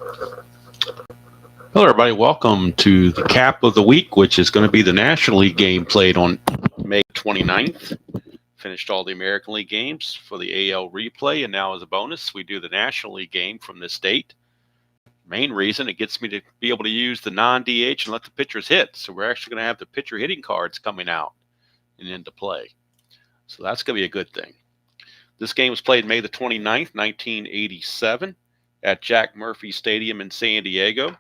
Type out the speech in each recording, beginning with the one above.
Hello, everybody. Welcome to the cap of the week, which is going to be the National League game played on May 29th. Finished all the American League games for the AL replay, and now as a bonus, we do the National League game from this date. Main reason, it gets me to be able to use the non-DH and let the pitchers hit. So we're actually going to have the pitcher hitting cards coming out and into play. So that's going to be a good thing. This game was played May the 29th, 1987 at Jack Murphy Stadium in San Diego.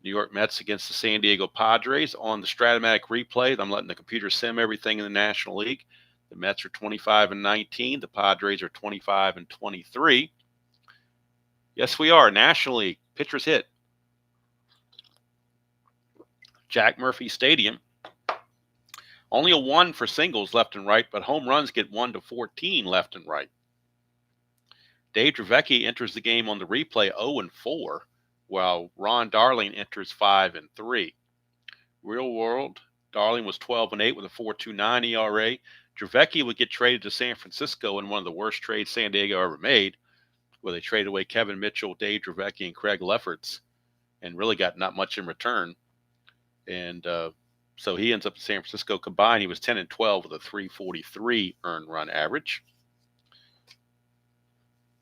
New York Mets against the San Diego Padres on the Strat-O-Matic replay. I'm letting the computer sim everything in the National League. The Mets are 25-19. The Padres are 25-23. Yes, we are. National League. Pitchers hit. Jack Murphy Stadium. Only a 1 for singles left and right, but home runs get 1 to 14 left and right. Dave Dravecky enters the game on the replay 0-4. While Ron Darling enters 5-3. Real world, Darling was 12-8 with a 4.29 ERA. Dravecky would get traded to San Francisco in one of the worst trades San Diego ever made, where they traded away Kevin Mitchell, Dave Dravecky, and Craig Lefferts, and really got not much in return. And so he ends up in San Francisco. Combined, he was 10-12 with a 3.43 earned run average.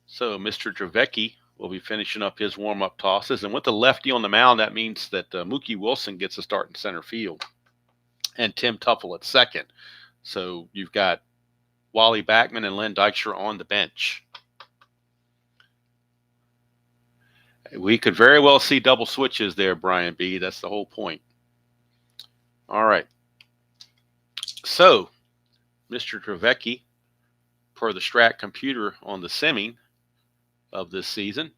So Mr. Dravecky will be finishing up his warm-up tosses. And with the lefty on the mound, that means that Mookie Wilson gets a start in center field and Tim Teufel at second. So you've got Wally Backman and Len Dykstra on the bench. We could very well see double switches there, Brian B. That's the whole point. All right. So, Mr. Dravecky, per the Strat computer on the simming of this season,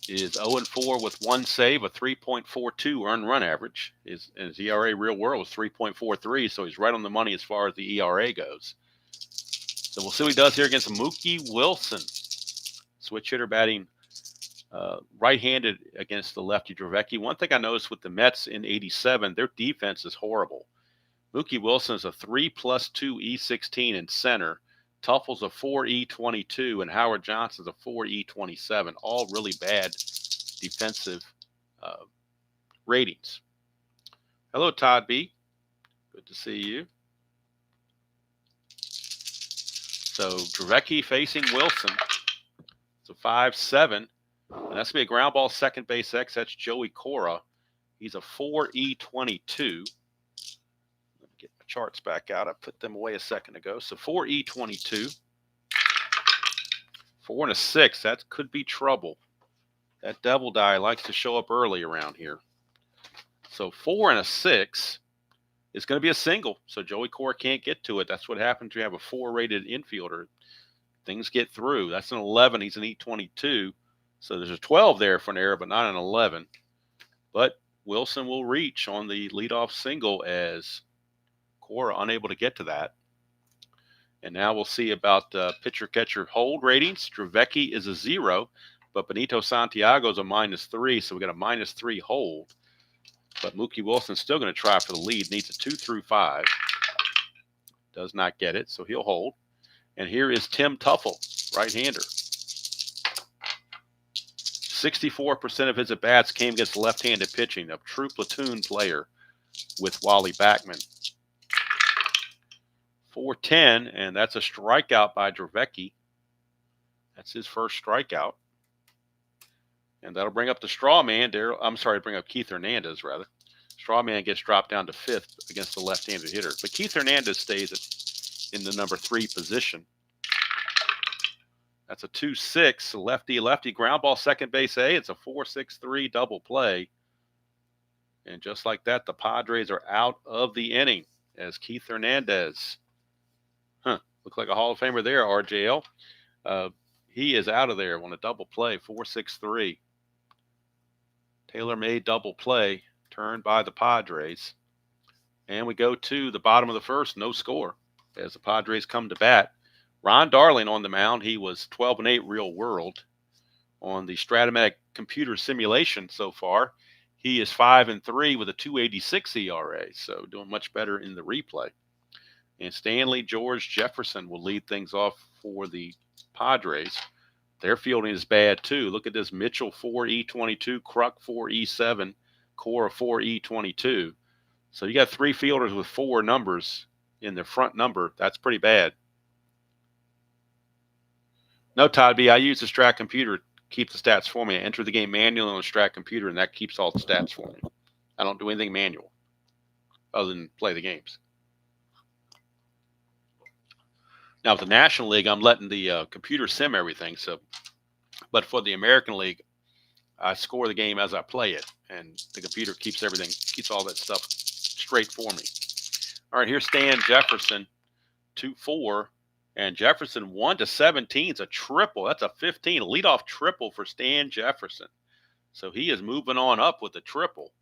is 0-4 with 1 save, a 3.42 earned run average. His ERA real world was 3.43, so he's right on the money as far as the ERA goes. So we'll see what he does here against Mookie Wilson. Switch hitter batting right-handed against the lefty Dravecky. One thing I noticed with the Mets in 87, their defense is horrible. Mookie Wilson is a 3+2 E16 in center. Teufel's a 4E22, and Howard Johnson's a 4E27. All really bad defensive ratings. Hello, Todd B. Good to see you. So Dravecky facing Wilson. It's a 5-7. And that's going to be a ground ball second base X. That's Joey Cora. He's a 4E22. Get my charts back out. I put them away a second ago. So 4E22. 4 and a 6. That could be trouble. That devil die likes to show up early around here. So 4 and a 6 is going to be a single. So Joey Cora can't get to it. That's what happens when you have a 4-rated infielder. Things get through. That's an 11. He's an E22. So there's a 12 there for an error, but not an 11. But Wilson will reach on the leadoff single as Cora unable to get to that. And now we'll see about pitcher-catcher hold ratings. Dravecky is a 0, but Benito Santiago is a -3, so we got a -3 hold. But Mookie Wilson's still going to try for the lead. Needs a 2 through 5. Does not get it, so he'll hold. And here is Tim Teufel, right-hander. 64% of his at-bats came against left-handed pitching, a true platoon player with Wally Backman. 4-10, and that's a strikeout by Dravecky. That's his first strikeout. And that'll bring up the straw man. Bring up Keith Hernandez, rather. Straw man gets dropped down to 5th against the left-handed hitter. But Keith Hernandez stays in the number 3 position. That's a 2-6, lefty ground ball second base A. It's a 4-6-3 double play. And just like that, the Padres are out of the inning as Keith Hernandez. Look like a Hall of Famer there, RJL. He is out of there on a double play, 4-6-3. Tailor-made double play turned by the Padres. And we go to the bottom of the first, no score, as the Padres come to bat. Ron Darling on the mound. He was 12-8 real world on the Strat-O-Matic computer simulation so far. He is 5-3 with a 2.86 ERA, so doing much better in the replay. And Stanley George Jefferson will lead things off for the Padres. Their fielding is bad too. Look at this: Mitchell 4E22, Kruk 4E7, Cora 4E22. So you got 3 fielders with 4 numbers in the front number. That's pretty bad. No, Todd B, I use the Strat computer to keep the stats for me. I enter the game manually on the Strat computer, and that keeps all the stats for me. I don't do anything manual other than play the games. Now, with the National League, I'm letting the computer sim everything. So, but for the American League, I score the game as I play it, and the computer keeps everything, keeps all that stuff straight for me. All right, here's Stan Jefferson, 2-4. And Jefferson 1-17 is a triple. That's a 15, a leadoff triple for Stan Jefferson. So he is moving on up with the triple.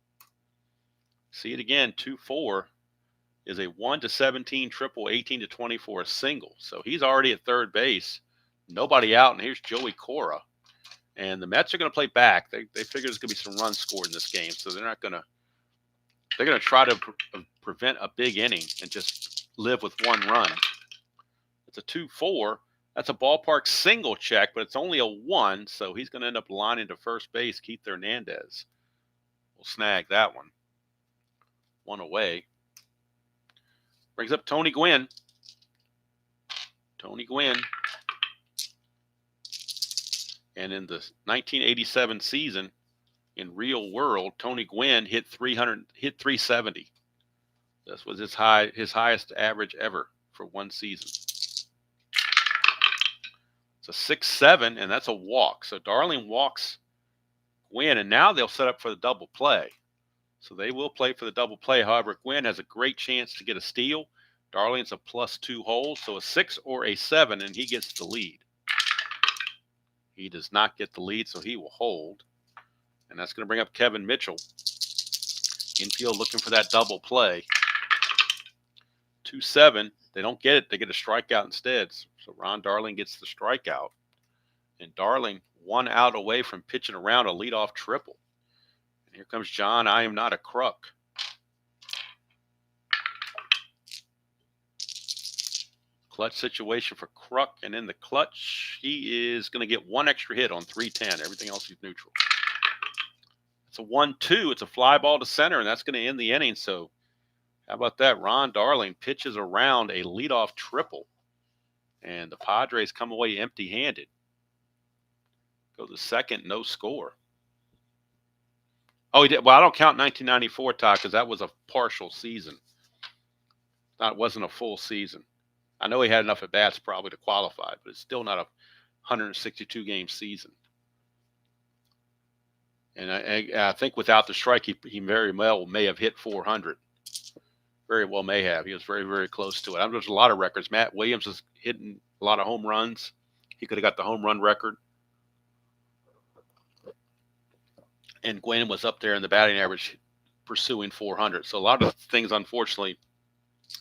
See it again, 2-4 is a 1-17 triple, 18-24 a single. So he's already at third base. Nobody out, and here's Joey Cora. And the Mets are going to play back. They figure there's going to be some runs scored in this game, so they're going to try to prevent a big inning and just live with 1 run. It's a 2-4. That's a ballpark single check, but it's only a 1, so he's going to end up lining to first base. Keith Hernandez will snag that one. 1 away. Brings up Tony Gwynn. Tony Gwynn. And in the 1987 season, in real world, Tony Gwynn hit 370. This was his highest average ever for 1 season. It's a 6-7, and that's a walk. So Darling walks Gwynn, and now they'll set up for the double play. So they will play for the double play. However, Gwynn has a great chance to get a steal. Darling's a +2 hole, so a 6 or a 7, and he gets the lead. He does not get the lead, so he will hold. And that's going to bring up Kevin Mitchell. Infield looking for that double play. 2-7. They don't get it. They get a strikeout instead. So Ron Darling gets the strikeout. And Darling 1 out away from pitching around a leadoff triple. And here comes John. I am not a crook. Clutch situation for Kruk, and in the clutch, he is going to get 1 extra hit on 310. Everything else is neutral. It's a 1-2. It's a fly ball to center, and that's going to end the inning. So how about that? Ron Darling pitches around a leadoff triple, and the Padres come away empty-handed. Go to second, no score. Oh, he did. Well, I don't count 1994, Todd, because that was a partial season. It wasn't a full season. I know he had enough at-bats probably to qualify, but it's still not a 162-game season. And I think without the strike, he very well may have hit 400. Very well may have. He was very, very close to it. I know there's a lot of records. Matt Williams is hitting a lot of home runs. He could have got the home run record. And Gwynn was up there in the batting average pursuing 400. So a lot of things, unfortunately,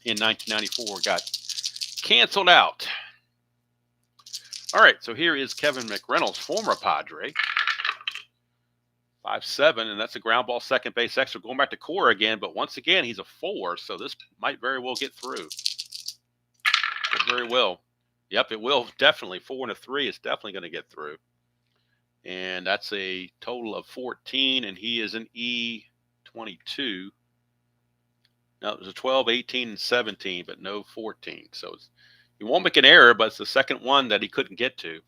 in 1994 got canceled out. All right, so here is Kevin McReynolds, former Padre. 5-7, and that's a ground ball second base extra. Going back to Cora again, but once again, he's a 4, so this might very well get through. But very well. Yep, it will definitely. 4 and a 3 is definitely going to get through. And that's a total of 14, and he is an E22. No, it was a 12, 18, and 17, but no 14. So he won't make an error, but it's the second one that he couldn't get to.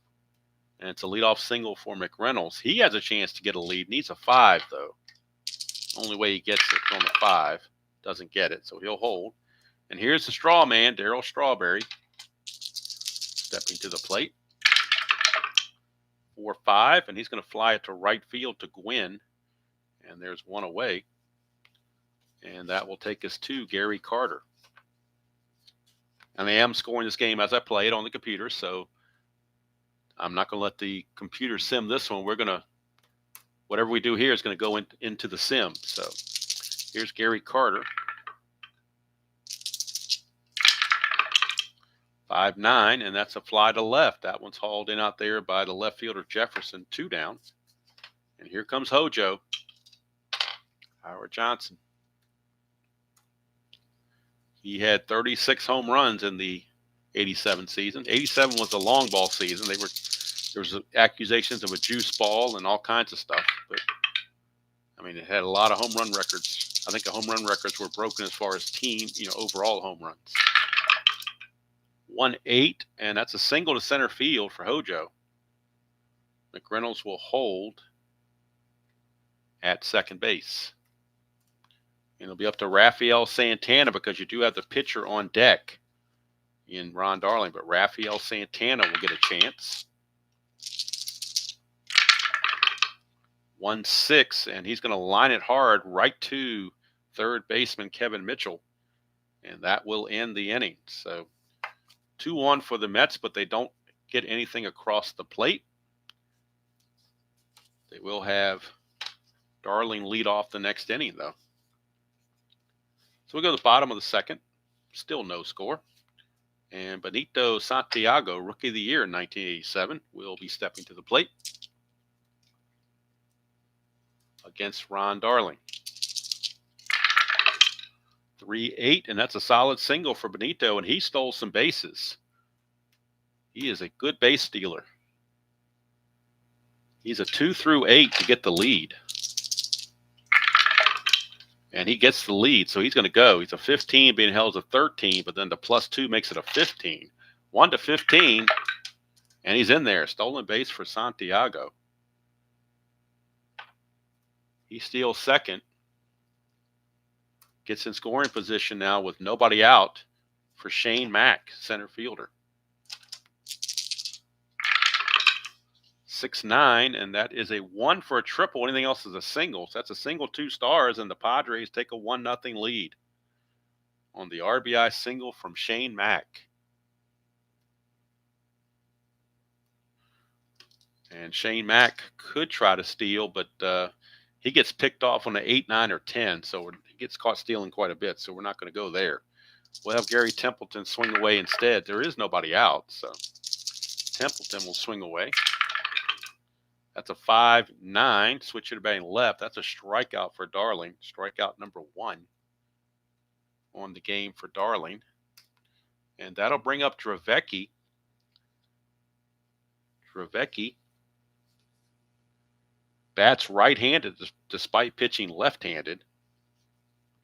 And it's a leadoff single for McReynolds. He has a chance to get a lead. Needs a 5, though. Only way he gets it on the 5. Doesn't get it, so he'll hold. And here's the straw man, Darryl Strawberry, stepping to the plate. 4-5, and he's going to fly it to right field to Gwynn. And there's 1 away. And that will take us to Gary Carter. And I am scoring this game as I play it on the computer, so I'm not going to let the computer sim this one. We're going to, whatever we do here is going to go into the sim. So here's Gary Carter. 5-9, and that's a fly to left. That one's hauled in out there by the left fielder Jefferson, 2 down. And here comes Hojo. Howard Johnson. He had 36 home runs in the 87 season. 87 was the long ball season. They were There's accusations of a juice ball and all kinds of stuff, but I mean, it had a lot of home run records. I think the home run records were broken as far as team, overall home runs. 1-8, and that's a single to center field for Hojo. McReynolds will hold at second base. And it'll be up to Rafael Santana because you do have the pitcher on deck in Ron Darling, but Rafael Santana will get a chance. 1-6, and he's going to line it hard right to third baseman Kevin Mitchell, and that will end the inning. So 2-1 for the Mets, but they don't get anything across the plate. They will have Darling lead off the next inning, though. So we go to the bottom of the second. Still no score. And Benito Santiago, Rookie of the Year in 1987, will be stepping to the plate against Ron Darling. 3-8, and that's a solid single for Benito, and he stole some bases. He is a good base stealer. He's a 2 through 8 to get the lead. And he gets the lead, so he's going to go. He's a 15, being held as a 13, but then the +2 makes it a 15. 1-15, and he's in there. Stolen base for Santiago. He steals second. Gets in scoring position now with nobody out for Shane Mack, center fielder. 6-9, and that is a 1 for a triple. Anything else is a single. So that's a single, 2 stars, and the Padres take a 1-0 lead on the RBI single from Shane Mack. And Shane Mack could try to steal, but he gets picked off on the 8, 9, or 10, so he gets caught stealing quite a bit, so we're not going to go there. We'll have Gary Templeton swing away instead. There is nobody out, so Templeton will swing away. That's a 5-9. Switch it to batting left. That's a strikeout for Darling. Strikeout number 1 on the game for Darling. And that'll bring up Dravecky. Dravecky bats right-handed despite pitching left-handed.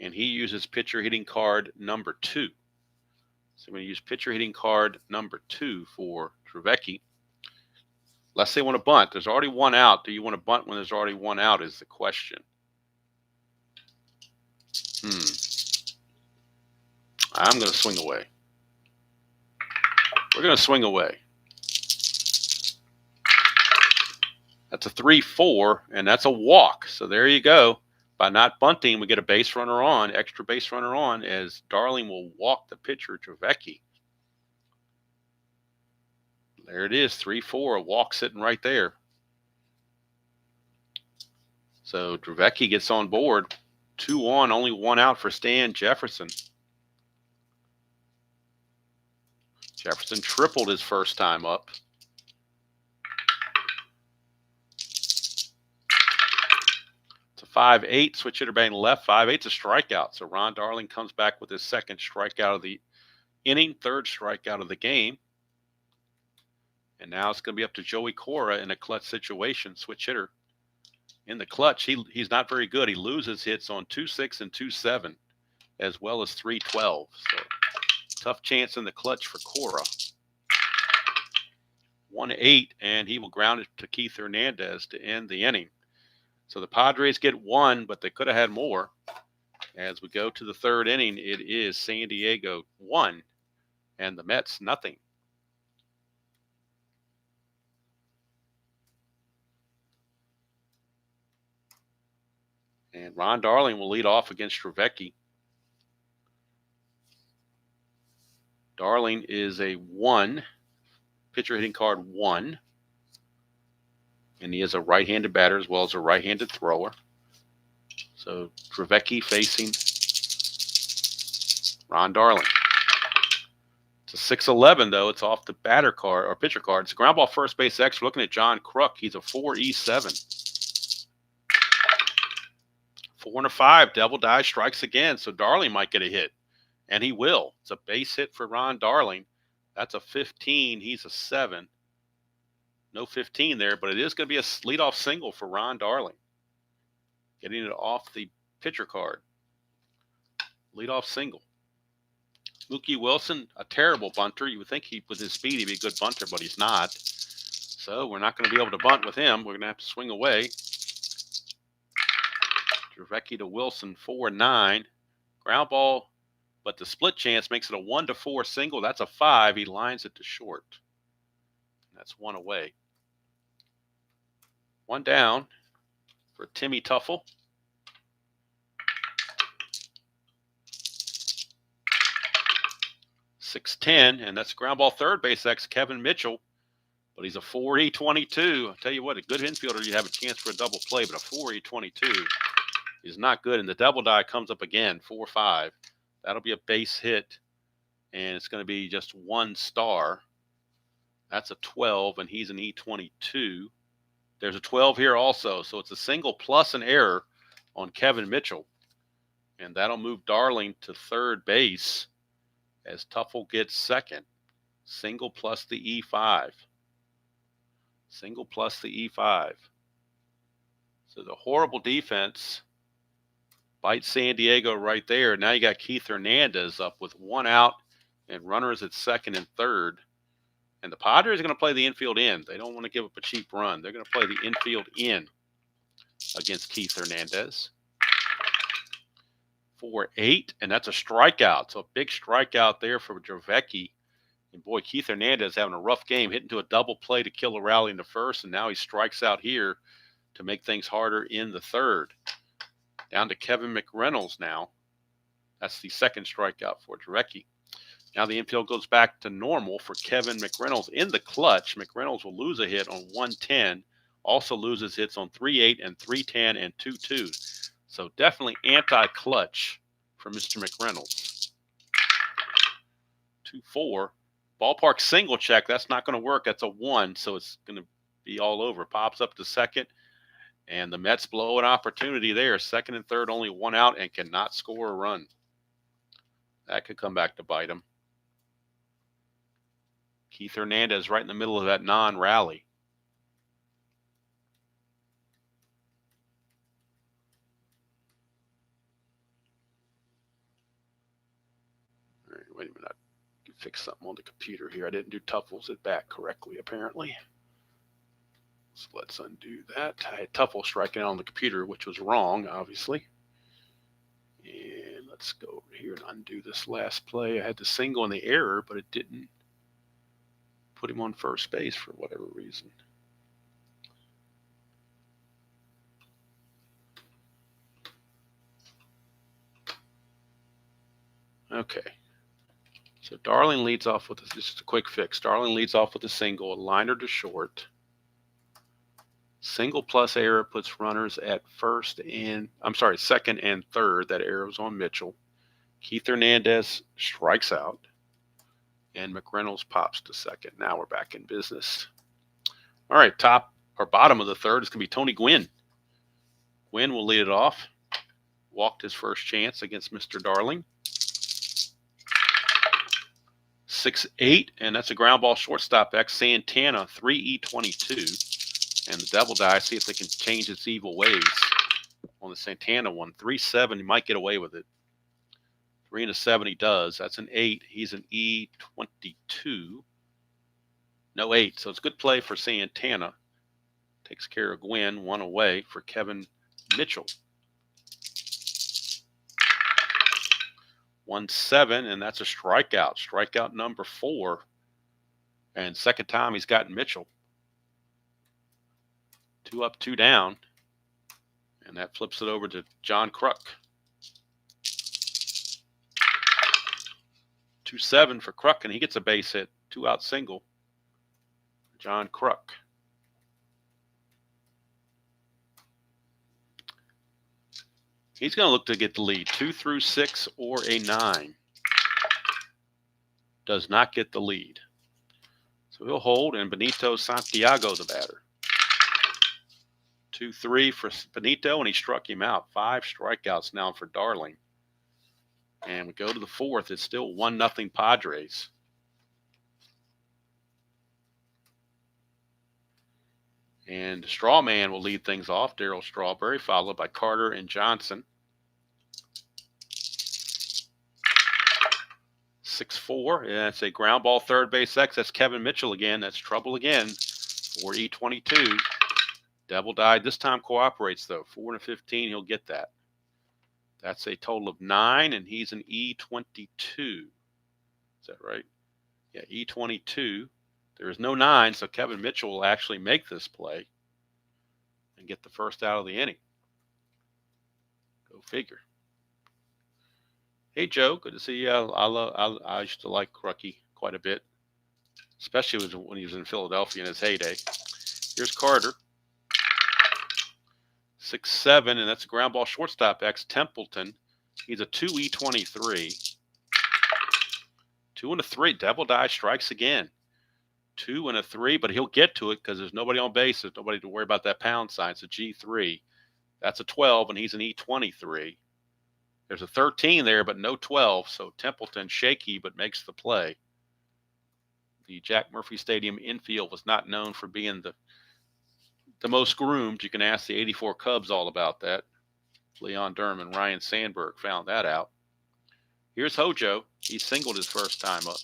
And he uses pitcher hitting card number 2. So I'm going to use pitcher hitting card number 2 for Dravecky. Let's say want to bunt. There's already one out. Do you want to bunt when there's already one out is the question. I'm going to swing away. We're going to swing away. That's a 3-4, and that's a walk. So there you go. By not bunting, we get a base runner on, extra base runner on, as Darling will walk the pitcher, Dravecky. There it is, 3-4, a walk sitting right there. So Dravecky gets on board. 2 on, only 1 out for Stan Jefferson. Jefferson tripled his first time up. It's a 5-8, switch hitter batting left. 5-8's a strikeout. So Ron Darling comes back with his second strikeout of the inning, third strikeout of the game. And now it's going to be up to Joey Cora in a clutch situation, switch hitter. In the clutch, he's not very good. He loses hits on 2-6 and 2-7, as well as 3-12. So tough chance in the clutch for Cora. 1-8, and he will ground it to Keith Hernandez to end the inning. So the Padres get 1, but they could have had more. As we go to the third inning, it is San Diego 1 and the Mets nothing. And Ron Darling will lead off against Dravecky. Darling is a 1, pitcher hitting card 1. And he is a right-handed batter as well as a right-handed thrower. So Dravecky facing Ron Darling. It's a 6-11, though. It's off the batter card or pitcher card. It's a ground ball first base extra. Looking at John Kruk, he's a 4-7. 4-5, double die, strikes again. So Darling might get a hit, and he will. It's a base hit for Ron Darling. That's a 15. He's a 7. No 15 there, but it is going to be a leadoff single for Ron Darling. Getting it off the pitcher card. Leadoff single. Mookie Wilson, a terrible bunter. You would think with his speed he'd be a good bunter, but he's not. So we're not going to be able to bunt with him. We're going to have to swing away. Dravecky to Wilson, 4-9. Ground ball, but the split chance makes it a 1-4 single. That's a 5. He lines it to short. That's one away. One down for Timmy Tuffle. .610, and that's ground ball third base X Kevin Mitchell, but he's a 4-E-22. I'll tell you what, a good infielder, you have a chance for a double play, but a 4-E-22 is not good, and the double die comes up again, 4-5. That'll be a base hit, and it's going to be just 1 star. That's a 12, and he's an E-22. There's a 12 here also, so it's a single plus an error on Kevin Mitchell, and that'll move Darling to third base as Tuffle gets second. Single plus the E5. Single plus the E5. So the horrible defense bites San Diego right there. Now you got Keith Hernandez up with 1 out and runners at second and third. And the Padres are going to play the infield in. They don't want to give up a cheap run. They're going to play the infield in against Keith Hernandez. 4-8, and that's a strikeout. So a big strikeout there for Dravecky. And boy, Keith Hernandez having a rough game, hitting to a double play to kill a rally in the first, and now he strikes out here to make things harder in the third. Down to Kevin McReynolds now. That's the second strikeout for Dravecky. Now the infield goes back to normal for Kevin McReynolds in the clutch. McReynolds will lose a hit on 110, also loses hits on 3-8 and 3-10 and 2-2. So definitely anti-clutch for Mr. McReynolds. 2-4. Ballpark single check. That's not going to work. That's a 1, so it's going to be all over. Pops up to second, and the Mets blow an opportunity there. Second and third, only 1 out, and cannot score a run. That could come back to bite him. Keith Hernandez right in the middle of that non-rally. Wait a minute, I can fix something on the computer here. I didn't do Tuffle's it back correctly, apparently. So let's undo that. I had Tuffle striking out on the computer, which was wrong, obviously. And let's go over here and undo this last play. I had the single and the error, but it didn't put him on first base for whatever reason. Okay. So Darling leads off with this is a quick fix. Darling leads off with a single, a liner to short. Single plus error puts runners at second and third. That error's on Mitchell. Keith Hernandez strikes out, and McReynolds pops to second. Now we're back in business. All right, top or bottom of the third is going to be Tony Gwynn. Gwynn will lead it off. Walked his first chance against Mr. Darling. 6-8, and that's a ground ball shortstop X Santana, 3-E-22. And the double die, see if they can change its evil ways on the Santana one. 3-7, he might get away with it. 3-7 he does. That's an 8. He's an E-22. No 8, so it's a good play for Santana. Takes care of Gwynn, 1 away for Kevin Mitchell. 1-7, and that's a strikeout. Strikeout number 4. And second time he's gotten Mitchell. 2 up, 2 down. And that flips it over to John Kruk. 2-7 for Kruk, and he gets a base hit. 2-out single. John Kruk. He's going to look to get the lead. 2 through 6 or a 9. Does not get the lead. So he'll hold, and Benito Santiago the batter. 2-3 for Benito, and he struck him out. 5 strikeouts now for Darling. And we go to the fourth. It's still 1-0 Padres. And Straw Man will lead things off, Darryl Strawberry, followed by Carter and Johnson. 6-4. Yeah, that's a ground ball third base X. That's Kevin Mitchell again. That's trouble again for E22. Devil died. This time cooperates, though. 4 and 15, he'll get that. That's a total of 9, and he's an E22. Is that right? Yeah, E22. There is no 9, so Kevin Mitchell will actually make this play and get the first out of the inning. Go figure. Hey, Joe. Good to see you. I used to like Crucky quite a bit, especially when he was in Philadelphia in his heyday. Here's Carter. 6-7, and that's a ground ball shortstop X. Templeton. He's a 2E23. 2 and a 3. Devil Die strikes again. 2 and a 3, but he'll get to it because there's nobody on base. There's nobody to worry about that pound sign. It's a G3. That's a 12, and he's an E23. There's a 13 there, but no 12. So Templeton shaky, but makes the play. The Jack Murphy Stadium infield was not known for being the most groomed. You can ask the 84 Cubs all about that. Leon Durham and Ryan Sandberg found that out. Here's Hojo. He singled his first time up.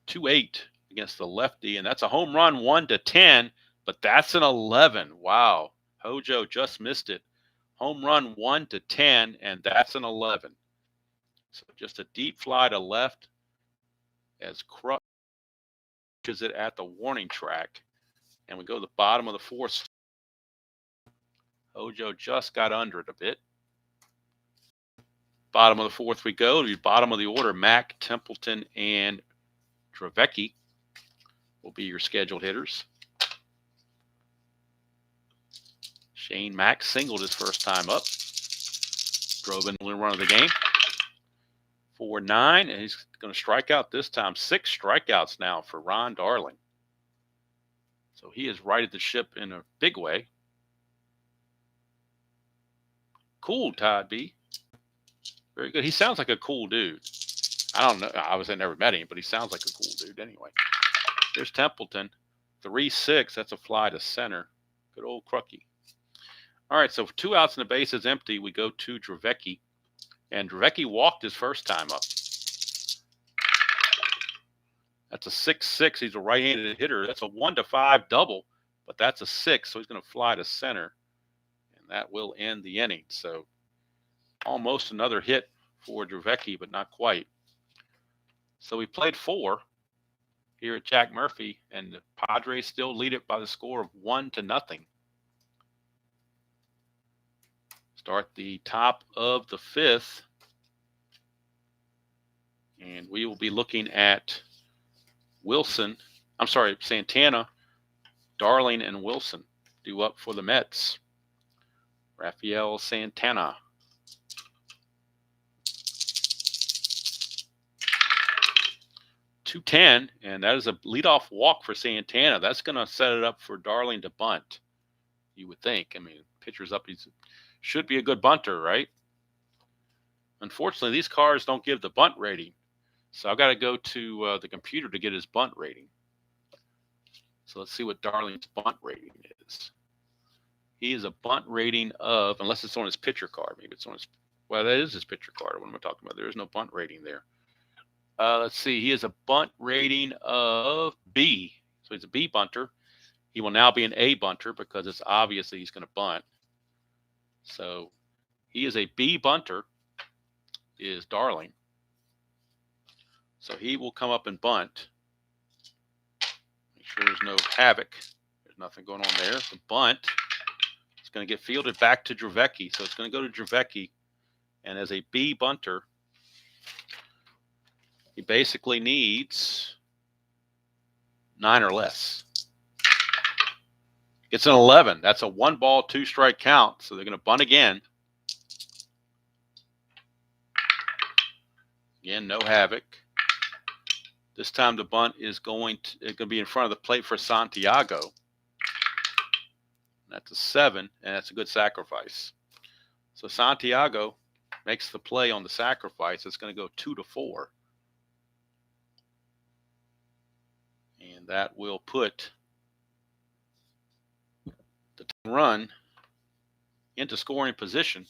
2-8 against the lefty, and that's a home run, 1-10, but that's an 11. Wow. Hojo just missed it. Home run, 1-10, and that's an 11. So just a deep fly to left as Crutch is it at the warning track. And we go to the bottom of the fourth. Hojo just got under it a bit. Bottom of the fourth we go. To the bottom of the order, Mack, Templeton, and Dravecky will be your scheduled hitters. Shane Mack singled his first time up. Drove in the run of the game. 4-9, and he's going to strike out this time. 6 strikeouts now for Ron Darling. So he has righted the ship in a big way. Cool, Todd B. Very good. He sounds like a cool dude. I don't know. Obviously, I never met him, but he sounds like a cool dude anyway. There's Templeton. 3-6. That's a fly to center. Good old Crucky. All right, so 2 outs and the base is empty. We go to Dravecky. And Dravecky walked his first time up. That's a 6-6. He's a right-handed hitter. That's a 1-5 double, but that's a 6, so he's going to fly to center, and that will end the inning. So almost another hit for Dravecky, but not quite. So we played 4 here at Jack Murphy, and the Padres still lead it by the score of 1-0. Start the top of the 5th, and we will be looking at Santana, Darling, and Wilson due up for the Mets. Rafael Santana. .210, and that is a leadoff walk for Santana. That's going to set it up for Darling to bunt, you would think. I mean, pitcher's up. He should be a good bunter, right? Unfortunately, these cards don't give the bunt rating. So I've got to go to the computer to get his bunt rating. So let's see what Darling's bunt rating is. He is a bunt rating of, unless it's on his pitcher card. Maybe it's on his, well, that is his pitcher card. What am I talking about? There is no bunt rating there. Let's see. He is a bunt rating of B. So he's a B bunter. He will now be an A bunter because it's obvious that he's going to bunt. So he is a B bunter, is Darling. So he will come up and bunt. Make sure there's no havoc. There's nothing going on there. The bunt is going to get fielded back to Dravecky. So it's going to go to Dravecky. And as a B bunter, he basically needs 9 or less. It's an 11. That's a 1-ball, 2-strike count. So they're going to bunt again. Again, no havoc. This time the bunt is going to be in front of the plate for Santiago. That's a 7, and that's a good sacrifice. So Santiago makes the play on the sacrifice. It's going to go 2-4. And that will put run into scoring position.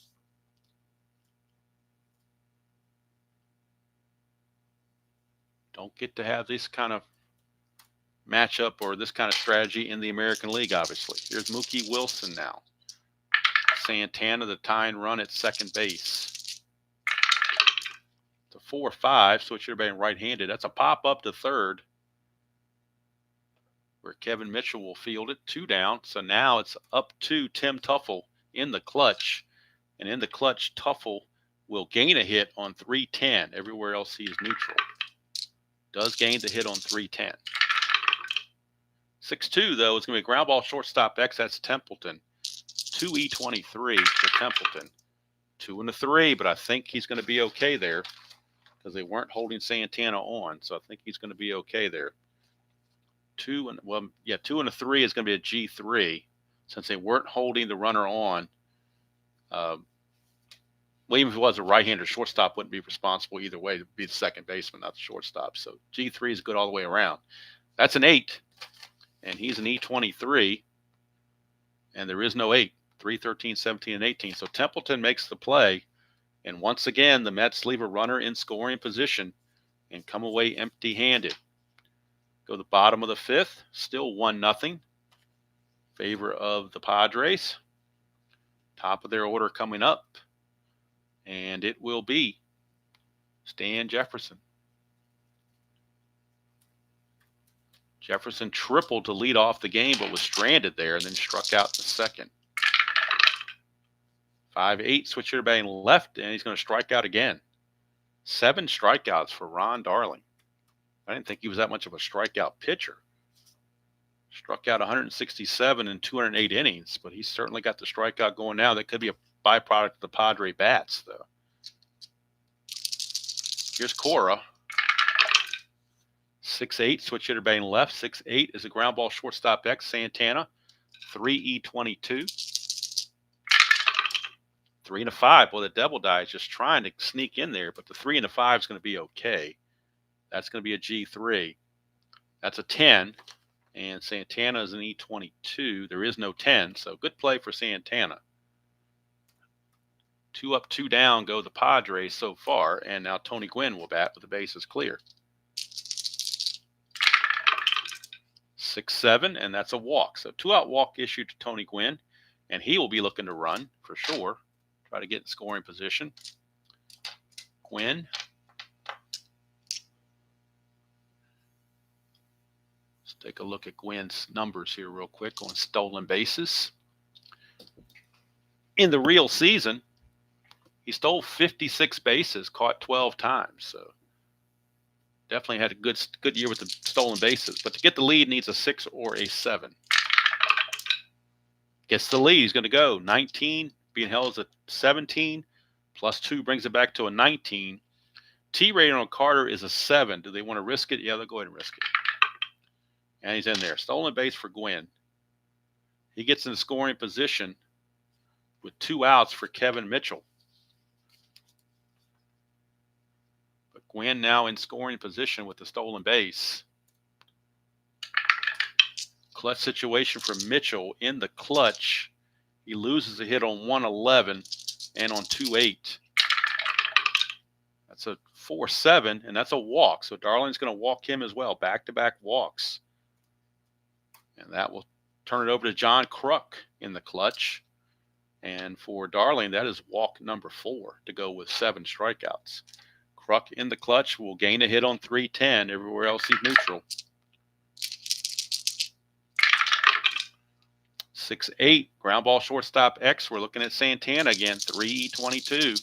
Don't get to have this kind of matchup or this kind of strategy in the American League, obviously. Here's Mookie Wilson now. Santana, the tying run at second base. It's a 4-5, so it should have been right-handed. That's a pop-up to third, where Kevin Mitchell will field it. 2 down, so now it's up to Tim Tuffle in the clutch. And in the clutch, Tuffle will gain a hit on 310. Everywhere else he is neutral. Does gain the hit on 310. 6-2, though, is going to be a ground ball shortstop X. That's Templeton. 2E23 for Templeton. 2 and a 3, but I think he's going to be okay there because they weren't holding Santana on. So I think he's going to be okay there. 2 and a 3 is going to be a G3 since they weren't holding the runner on. Well, even if it was a right-hander, shortstop wouldn't be responsible either way. It would be the second baseman, not the shortstop. So G3 is good all the way around. That's an 8, and he's an E23, and there is no 8. 3, 13, 17, and 18. So Templeton makes the play, and once again, the Mets leave a runner in scoring position and come away empty-handed. Go to the bottom of the 5th, still 1-0. Favor of the Padres. Top of their order coming up. And it will be Stan Jefferson. Jefferson tripled to lead off the game, but was stranded there and then struck out in the second. 5-8, switch hitter batting left, and he's going to strike out again. 7 strikeouts for Ron Darling. I didn't think he was that much of a strikeout pitcher. Struck out 167 in 208 innings, but he's certainly got the strikeout going now. That could be a byproduct of the Padre bats, though. Here's Cora. 6-8, switch hitter batting left. 6-8 is a ground ball shortstop X. Santana. 3E22. 3 and a 5. Well, the Devil Die is just trying to sneak in there, but the 3 and a 5 is going to be okay. That's going to be a G3. That's a 10, and Santana is an E22. There is no 10, so good play for Santana. 2 up, 2 down go the Padres so far, and now Tony Gwynn will bat with the bases clear. 6-7, and that's a walk. So 2-out walk issued to Tony Gwynn, and he will be looking to run for sure. Try to get in scoring position. Gwynn. Let's take a look at Gwynn's numbers here real quick on stolen bases. In the real season, he stole 56 bases, caught 12 times. So definitely had a good year with the stolen bases. But to get the lead, needs a 6 or a 7. Gets the lead. He's going to go 19, being held as a 17, plus 2 brings it back to a 19. T rating on Carter is a 7. Do they want to risk it? Yeah, they'll go ahead and risk it. And he's in there. Stolen base for Gwynn. He gets in the scoring position with 2 outs for Kevin Mitchell. But Gwynn now in scoring position with the stolen base. Clutch situation for Mitchell in the clutch. He loses a hit on 111 and on 2-8. That's a 4-7, and that's a walk. So Darling's going to walk him as well. Back-to-back walks. And that will turn it over to John Kruk in the clutch. And for Darling, that is walk number 4 to go with 7 strikeouts. Kruk in the clutch will gain a hit on 310. Everywhere else he's neutral. 6-8, ground ball shortstop X. We're looking at Santana again, 3-22.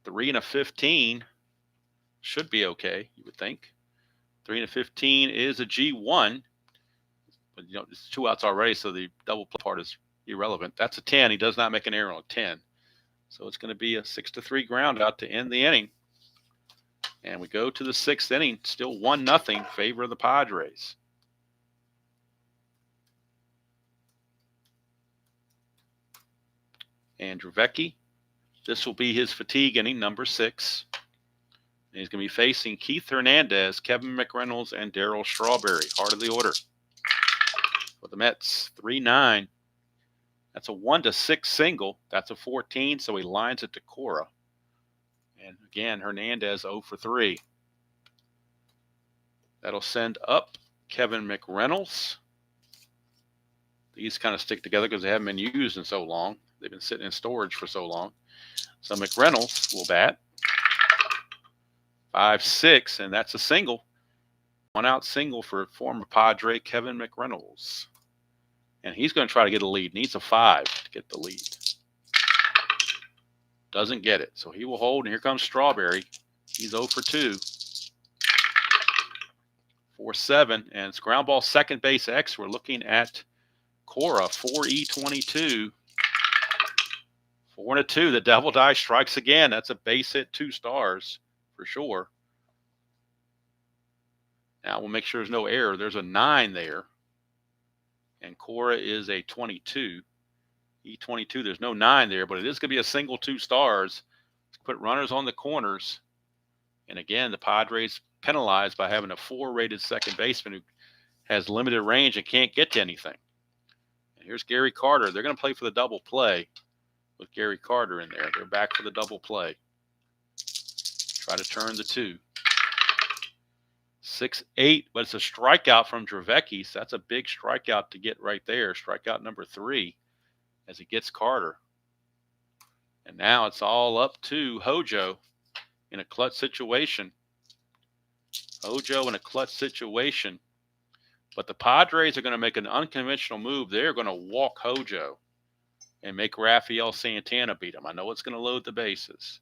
3 and a 15 should be okay, you would think. 3 and a 15 is a G1. But, you know, it's 2 outs already, so the double play part is irrelevant. That's a 10. He does not make an error on a 10. So it's going to be a 6-3 ground out to end the inning. And we go to the 6th inning, still 1-0 favor of the Padres. And Dravecky, this will be his fatigue inning, number 6. And he's going to be facing Keith Hernandez, Kevin McReynolds, and Darryl Strawberry, heart of the order. for the Mets. 3-9. That's a 1-6 single. That's a 14, so he lines it to Cora. And again, Hernandez 0 for 3. That'll send up Kevin McReynolds. These kind of stick together because they haven't been used in so long. They've been sitting in storage for so long. So McReynolds will bat. 5-6, and that's a single. 1-out single for former Padre Kevin McReynolds. And he's going to try to get a lead. Needs a 5 to get the lead. Doesn't get it. So he will hold, and here comes Strawberry. He's 0 for 2. 4-7, and it's ground ball second base X. We're looking at Cora, 4E22. 4-2. The double die strikes again. That's a base hit, 2 stars for sure. Now we'll make sure there's no error. There's a 9 there. And Cora is a 22. E22, there's no 9 there, but it is going to be a single 2 stars. Put runners on the corners. And again, the Padres penalized by having a 4-rated second baseman who has limited range and can't get to anything. And here's Gary Carter. They're going to play for the double play with Gary Carter in there. They're back for the double play. Try to turn the 2. 6-8, but it's a strikeout from Dravecky, so that's a big strikeout to get right there. Strikeout number 3 as he gets Carter. And now it's all up to Hojo in a clutch situation. Hojo in a clutch situation. But the Padres are going to make an unconventional move. They're going to walk Hojo and make Rafael Santana beat him. I know it's going to load the bases,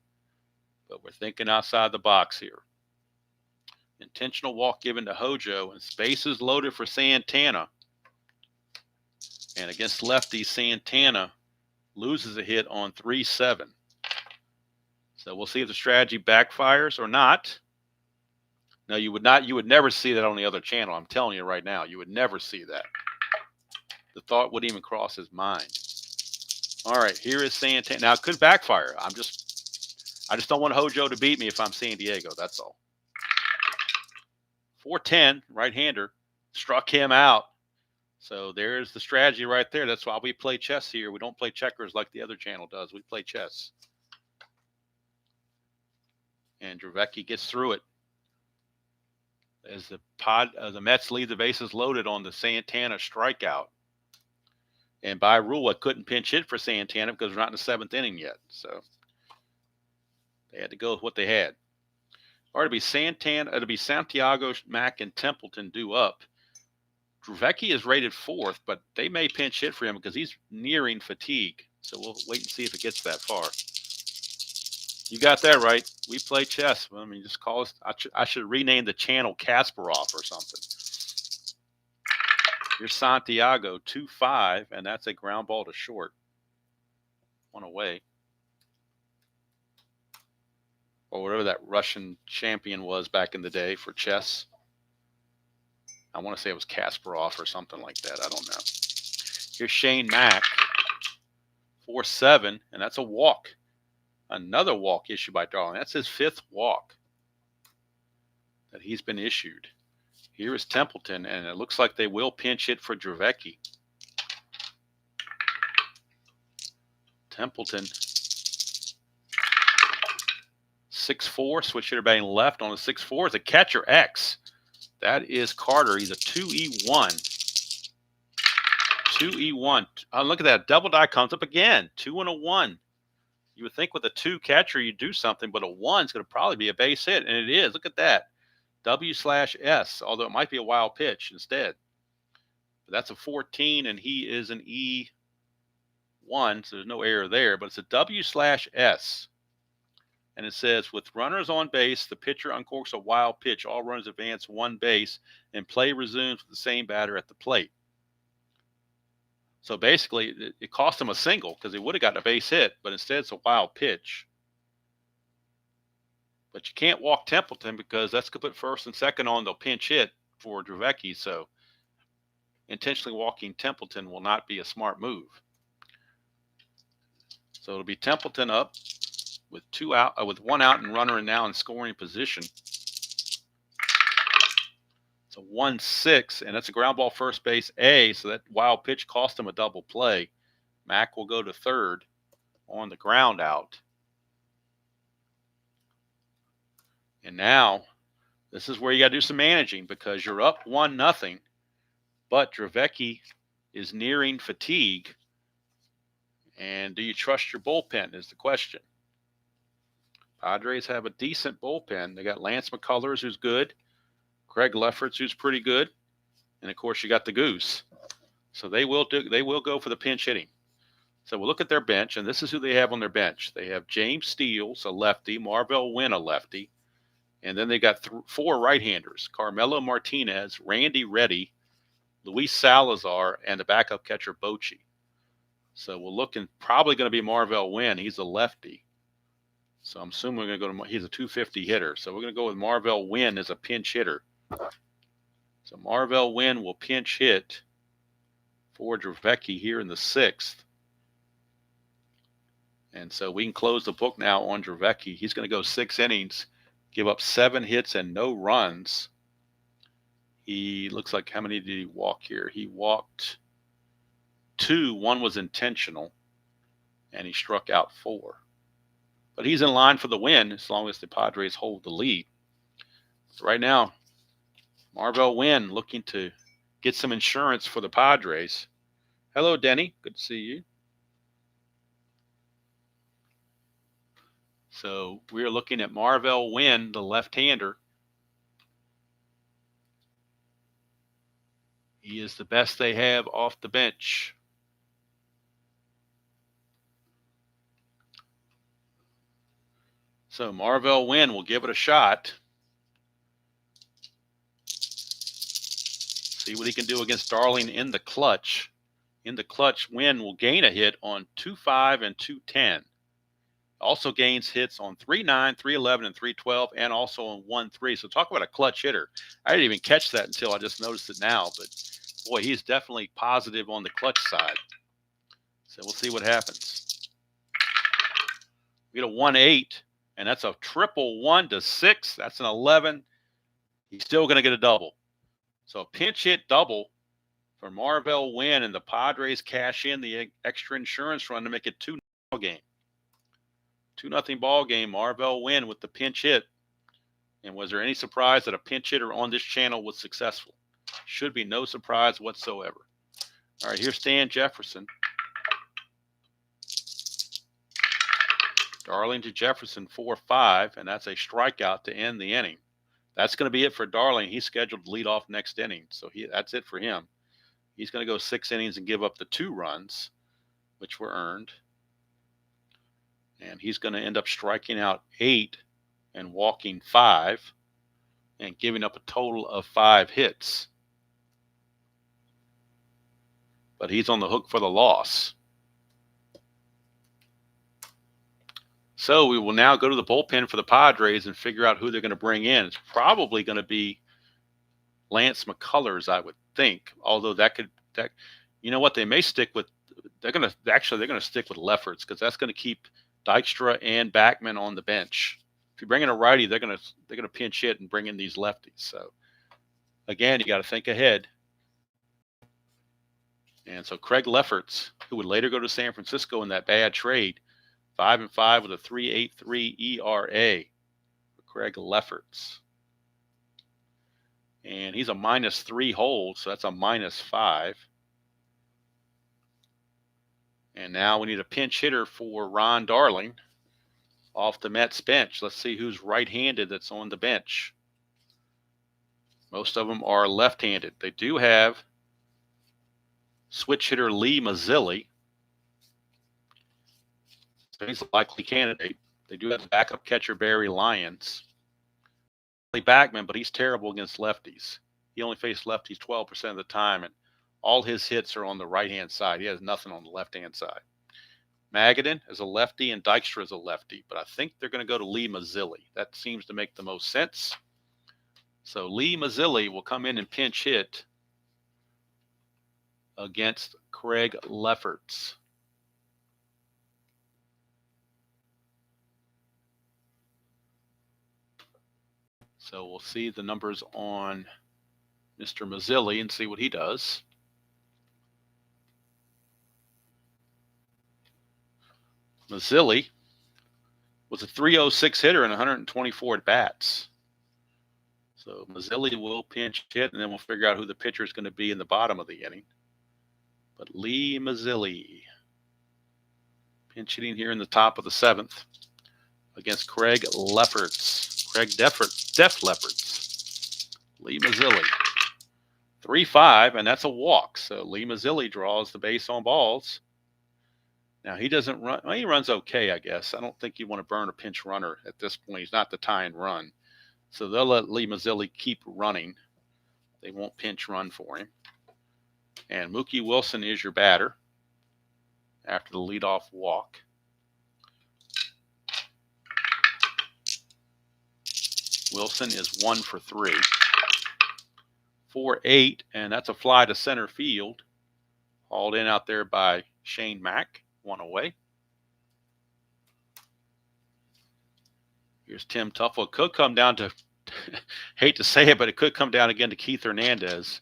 but we're thinking outside the box here. Intentional walk given to Hojo, and bases loaded for Santana. And against lefties, Santana loses a hit on 3-7. So we'll see if the strategy backfires or not. No, you would never see that on the other channel. I'm telling you right now, you would never see that. The thought wouldn't even cross his mind. All right, here is Santana. Now it could backfire. I just don't want Hojo to beat me if I'm San Diego. That's all. 4-10, right-hander, struck him out. So there's the strategy right there. That's why we play chess here. We don't play checkers like the other channel does. We play chess. And Dravecky gets through it. As the Mets leave the bases loaded on the Santana strikeout. And by rule, I couldn't pinch hit for Santana because we're not in the 7th inning yet. So they had to go with what they had. Or it'll be Santiago, Mack, and Templeton due up. Dravecky is rated 4th, but they may pinch hit for him because he's nearing fatigue. So we'll wait and see if it gets that far. You got that right. We play chess. I mean, just call us. I should rename the channel Kasparov or something. Here's Santiago, 2-5, and that's a ground ball to short. 1 away. Or whatever that Russian champion was back in the day for chess. I want to say it was Kasparov or something like that. I don't know. Here's Shane Mack, 4-7, and that's a walk. Another walk issued by Darling. That's his 5th walk that he's been issued. Here is Templeton, and it looks like they will pinch hit for Dravecky. Templeton, 6-4, switch hitter batting left on the 6-4 is a catcher X. That is Carter. He's a 2E1. 2E1. Oh, look at that. Double die comes up again. 2 and a 1. You would think with a 2 catcher you'd do something, but a 1 is going to probably be a base hit, and it is. Look at that. W/S, although it might be a wild pitch instead. But that's a 14, and he is an E1, so there's no error there, but it's a W/S. And it says, with runners on base, the pitcher uncorks a wild pitch. All runners advance 1 base, and play resumes with the same batter at the plate. So basically, it cost him a single because he would have gotten a base hit, but instead it's a wild pitch. But you can't walk Templeton because that's going to put 1st and 2nd on. They'll pinch hit for Dravecky. So intentionally walking Templeton will not be a smart move. So it'll be Templeton up with 1 out and runner and now in scoring position. It's a 1-6, and that's a ground ball first base A, so that wild pitch cost him a double play. Mac will go to third on the ground out. And now, this is where you got to do some managing because you're up 1-0, but Dravecky is nearing fatigue. And do you trust your bullpen is the question. Padres have a decent bullpen. They got Lance McCullers, who's good, Craig Lefferts, who's pretty good, and of course you got the Goose. So they will go for the pinch hitting. So we'll look at their bench, and this is who they have on their bench. They have James Steele, a lefty, Marvell Wynn, a lefty, and then they got 4 right-handers: Carmelo Martinez, Randy Reddy, Luis Salazar, and the backup catcher Bochy. So we're looking probably going to be Marvell Wynn. He's a lefty. So I'm assuming we're going to go to, he's a 250 hitter. So we're going to go with Marvell Wynn as a pinch hitter. So Marvell Wynn will pinch hit for Dravecky here in the 6th. And so we can close the book now on Dravecky. He's going to go 6 innings, give up 7 hits and no runs. He looks like, how many did he walk here? He walked 2. 1 was intentional, and he struck out 4. But he's in line for the win as long as the Padres hold the lead. So right now, Marvell Wynn looking to get some insurance for the Padres. Hello, Denny. Good to see you. So we're looking at Marvell Wynn, the left-hander. He is the best they have off the bench. So Marvell Wynn will give it a shot. See what he can do against Darling in the clutch. In the clutch, Wynn will gain a hit on 2-5 and 2-10. Also gains hits on 3-9, 3-11, and 3-12, and also on 1-3. So talk about a clutch hitter. I didn't even catch that until I just noticed it now. But, boy, he's definitely positive on the clutch side. So we'll see what happens. We get a 1-8, and that's a triple 1-6. That's an 11. He's still going to get a double. So a pinch hit double for Marvell Wynn, and the Padres cash in the extra insurance run to make it 2-0 game. 2-0 ball game. Marvell Wynn with the pinch hit. And was there any surprise that a pinch hitter on this channel was successful? Should be no surprise whatsoever. All right, here's Stan Jefferson. Darling to Jefferson, 4-5, and that's a strikeout to end the inning. That's going to be it for Darling. He's scheduled to lead off next inning, so that's it for him. He's going to go 6 innings and give up the 2 runs, which were earned. And he's going to end up striking out 8 and walking 5 and giving up a total of 5 hits. But he's on the hook for the loss. So we will now go to the bullpen for the Padres and figure out who they're going to bring in. It's probably going to be Lance McCullers, I would think. Although you know what, they may stick with. They're going to stick with Lefferts because that's going to keep Dykstra and Backman on the bench. If you bring in a righty, they're going to pinch hit and bring in these lefties. So again, you got to think ahead. And so Craig Lefferts, who would later go to San Francisco in that bad trade, 5-5 with a 3.83 ERA for Craig Lefferts. And he's a -3 hold, so that's a -5. And now we need a pinch hitter for Ron Darling off the Mets bench. Let's see who's right-handed that's on the bench. Most of them are left-handed. They do have switch hitter Lee Mazzilli. So he's a likely candidate. They do have backup catcher Barry Lyons. Backman, but he's terrible against lefties. He only faced lefties 12% of the time, and all his hits are on the right-hand side. He has nothing on the left-hand side. Magadan is a lefty, and Dykstra is a lefty, but I think they're going to go to Lee Mazzilli. That seems to make the most sense. So Lee Mazzilli will come in and pinch hit against Craig Lefferts. So we'll see the numbers on Mr. Mazzilli, and see what he does. Mazzilli was a 306 hitter and 124 at bats. So Mazzilli will pinch hit, and then we'll figure out who the pitcher is going to be in the bottom of the inning. But Lee Mazzilli pinch hitting here in the top of the 7th against Craig Lefferts. Craig Def Lefferts. Lee Mazzilli. 3-5, and that's a walk. So Lee Mazzilli draws the base on balls. Now, he doesn't run. Well, he runs okay, I guess. I don't think you want to burn a pinch runner at this point. He's not the tie and run. So they'll let Lee Mazzilli keep running. They won't pinch run for him. And Mookie Wilson is your batter after the leadoff walk. Wilson is 1 for 3. 4-8, and that's a fly to center field. Hauled in out there by Shane Mack. 1 away. Here's Tim Tuffle. It could come down to, hate to say it, but it could come down again to Keith Hernandez,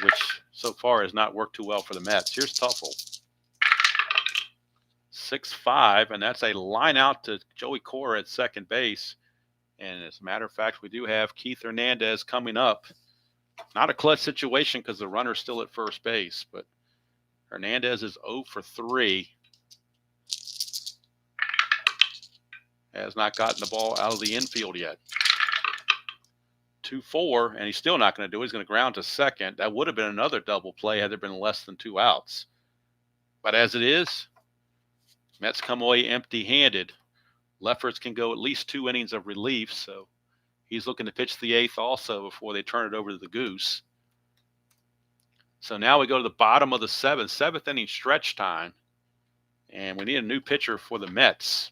which so far has not worked too well for the Mets. Here's Tuffle. 6-5, and that's a line out to Joey Cora at second base. And as a matter of fact, we do have Keith Hernandez coming up. Not a clutch situation because the runner's still at first base, but Hernandez is 0 for 3. Has not gotten the ball out of the infield yet. 2-4, and he's still not going to do it. He's going to ground to second. That would have been another double play had there been less than 2 outs. But as it is, Mets come away empty-handed. Lefferts can go at least 2 innings of relief, so he's looking to pitch the 8th also before they turn it over to the Goose. So now we go to the bottom of the 7th inning stretch time, and we need a new pitcher for the Mets.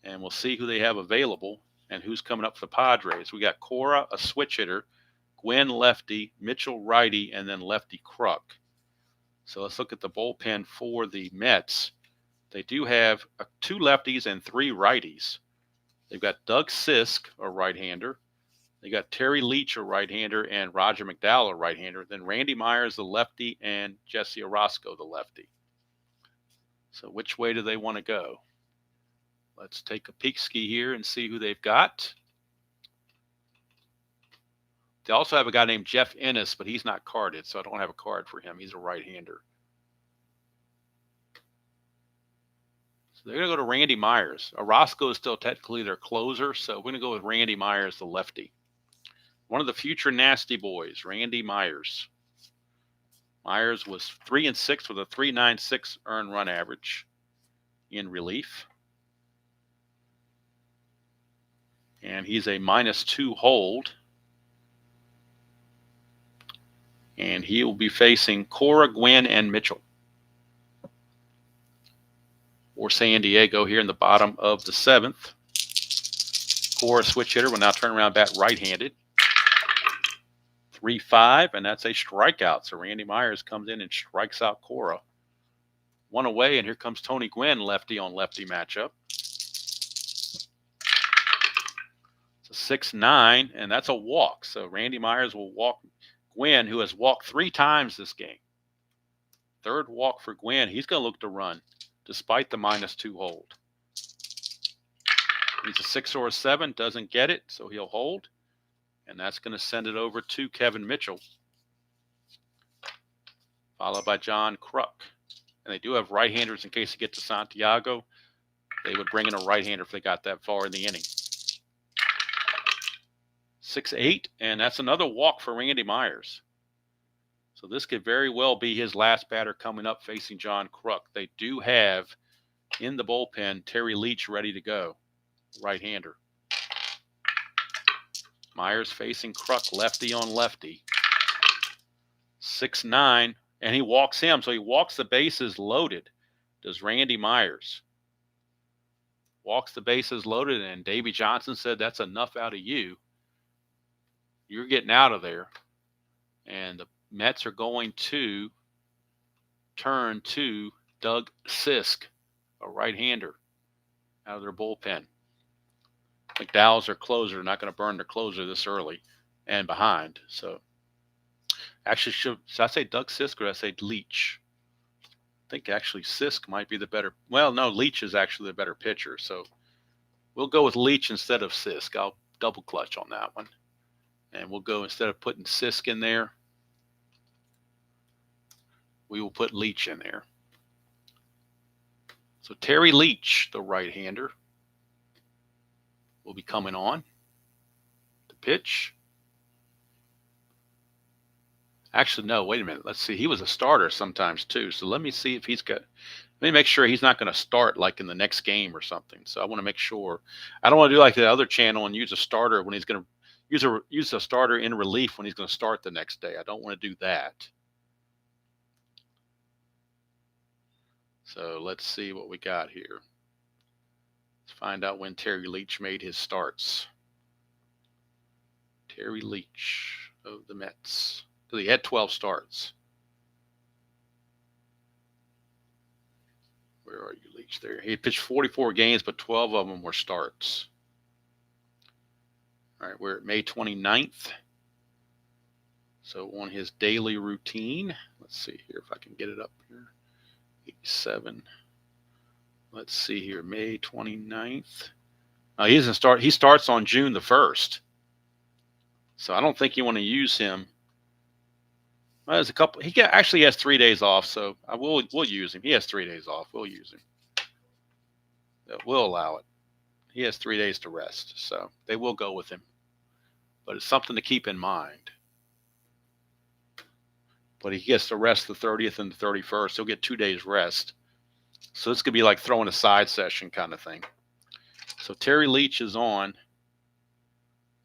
And we'll see who they have available and who's coming up for the Padres. We got Cora, a switch hitter, Gwynn lefty, Mitchell righty, and then lefty Kruk. So let's look at the bullpen for the Mets. They do have 2 lefties and 3 righties. They've got Doug Sisk, a right-hander. They got Terry Leach, a right-hander, and Roger McDowell, a right-hander. Then Randy Myers, the lefty, and Jesse Orosco, the lefty. So which way do they want to go? Let's take a peek ski here and see who they've got. They also have a guy named Jeff Ennis, but he's not carded, so I don't have a card for him. He's a right-hander. So they're going to go to Randy Myers. Orosco is still technically their closer, so we're going to go with Randy Myers, the lefty. One of the future nasty boys, Randy Myers. Myers was 3-6 with a 3.96 earned run average in relief. And he's a -2 hold. And he will be facing Cora, Gwynn, and Mitchell for San Diego here in the bottom of the 7th. Cora, switch hitter, will now turn around bat right-handed. 3-5, and that's a strikeout. So Randy Myers comes in and strikes out Cora. 1 away, and here comes Tony Gwynn, lefty on lefty matchup. It's a 6-9, and that's a walk. So Randy Myers will walk Gwynn, who has walked 3 times this game. 3rd walk for Gwynn. He's going to look to run despite the -2 hold. He's a 6 or a 7, doesn't get it, so he'll hold. And that's going to send it over to Kevin Mitchell, followed by John Kruk. And they do have right-handers in case they get to Santiago. They would bring in a right-hander if they got that far in the inning. 6-8, and that's another walk for Randy Myers. So this could very well be his last batter coming up facing John Kruk. They do have in the bullpen Terry Leach ready to go, right-hander. Myers facing Kruk, lefty on lefty. 6-9, and he walks him. So he walks the bases loaded. Does Randy Myers. Walks the bases loaded, and Davey Johnson said, that's enough out of you. You're getting out of there. And the Mets are going to turn to Doug Sisk, a right-hander, out of their bullpen. McDowell's their closer. Not going to burn their closer this early and behind. So Actually, should I say Doug Sisk or did I say Leach? I think actually Sisk might be the better. Well, no, Leach is actually the better pitcher. So we'll go with Leach instead of Sisk. I'll double clutch on that one. And we'll go, instead of putting Sisk in there, we will put Leach in there. So Terry Leach, the right-hander, will be coming on to pitch. Actually, no, wait a minute. Let's see. He was a starter sometimes too. So let me see if he's got, let me make sure he's not going to start like in the next game or something. So I want to make sure. I don't want to do like the other channel and use a starter when he's going to use a starter in relief when he's going to start the next day. I don't want to do that. So let's see what we got here. Let's find out when Terry Leach made his starts. Terry Leach of the Mets. So he had 12 starts. Where are you, Leach? There. He pitched 44 games, but 12 of them were starts. All right, we're at May 29th. So on his daily routine, let's see here if I can get it up here. 87. Let's see here, May 29th. He doesn't start. He starts on June the 1st. So I don't think you want to use him. Well, there's a couple. He actually has 3 days off, so we'll use him. He has 3 days off. We'll use him. We'll allow it. He has 3 days to rest, so they will go with him. But it's something to keep in mind. But he gets to rest the 30th and the 31st. He'll get 2 days rest. So it's going to be like throwing a side session kind of thing. So Terry Leach is on.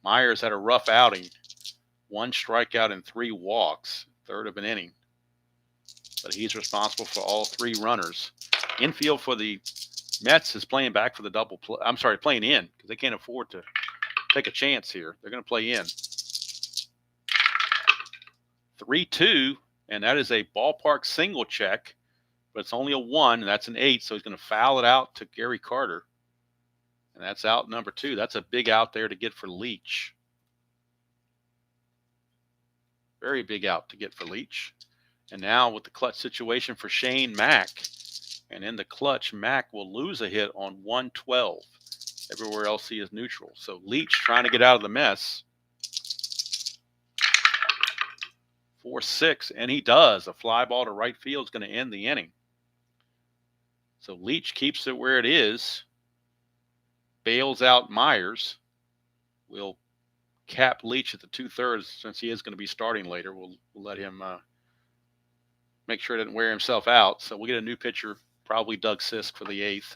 Myers had a rough outing. 1 strikeout and 3 walks, third of an inning. But he's responsible for all 3 runners. Infield for the Mets is playing back for the double play. I'm sorry, playing in because they can't afford to take a chance here. They're going to play in. 3-2, and that is a ballpark single check, but it's only a 1, and that's an 8, so he's going to foul it out to Gary Carter. And that's out number 2. That's a big out there to get for Leach. Very big out to get for Leach. And now with the clutch situation for Shane Mack. And in the clutch, Mack will lose a hit on 112. Everywhere else he is neutral. So Leach trying to get out of the mess. 4-6, and he does. A fly ball to right field is going to end the inning. So Leach keeps it where it is. Bails out Myers. We'll cap Leach at the 2/3 since he is going to be starting later. We'll let him make sure he doesn't wear himself out. So we'll get a new pitcher, probably Doug Sisk for the 8th.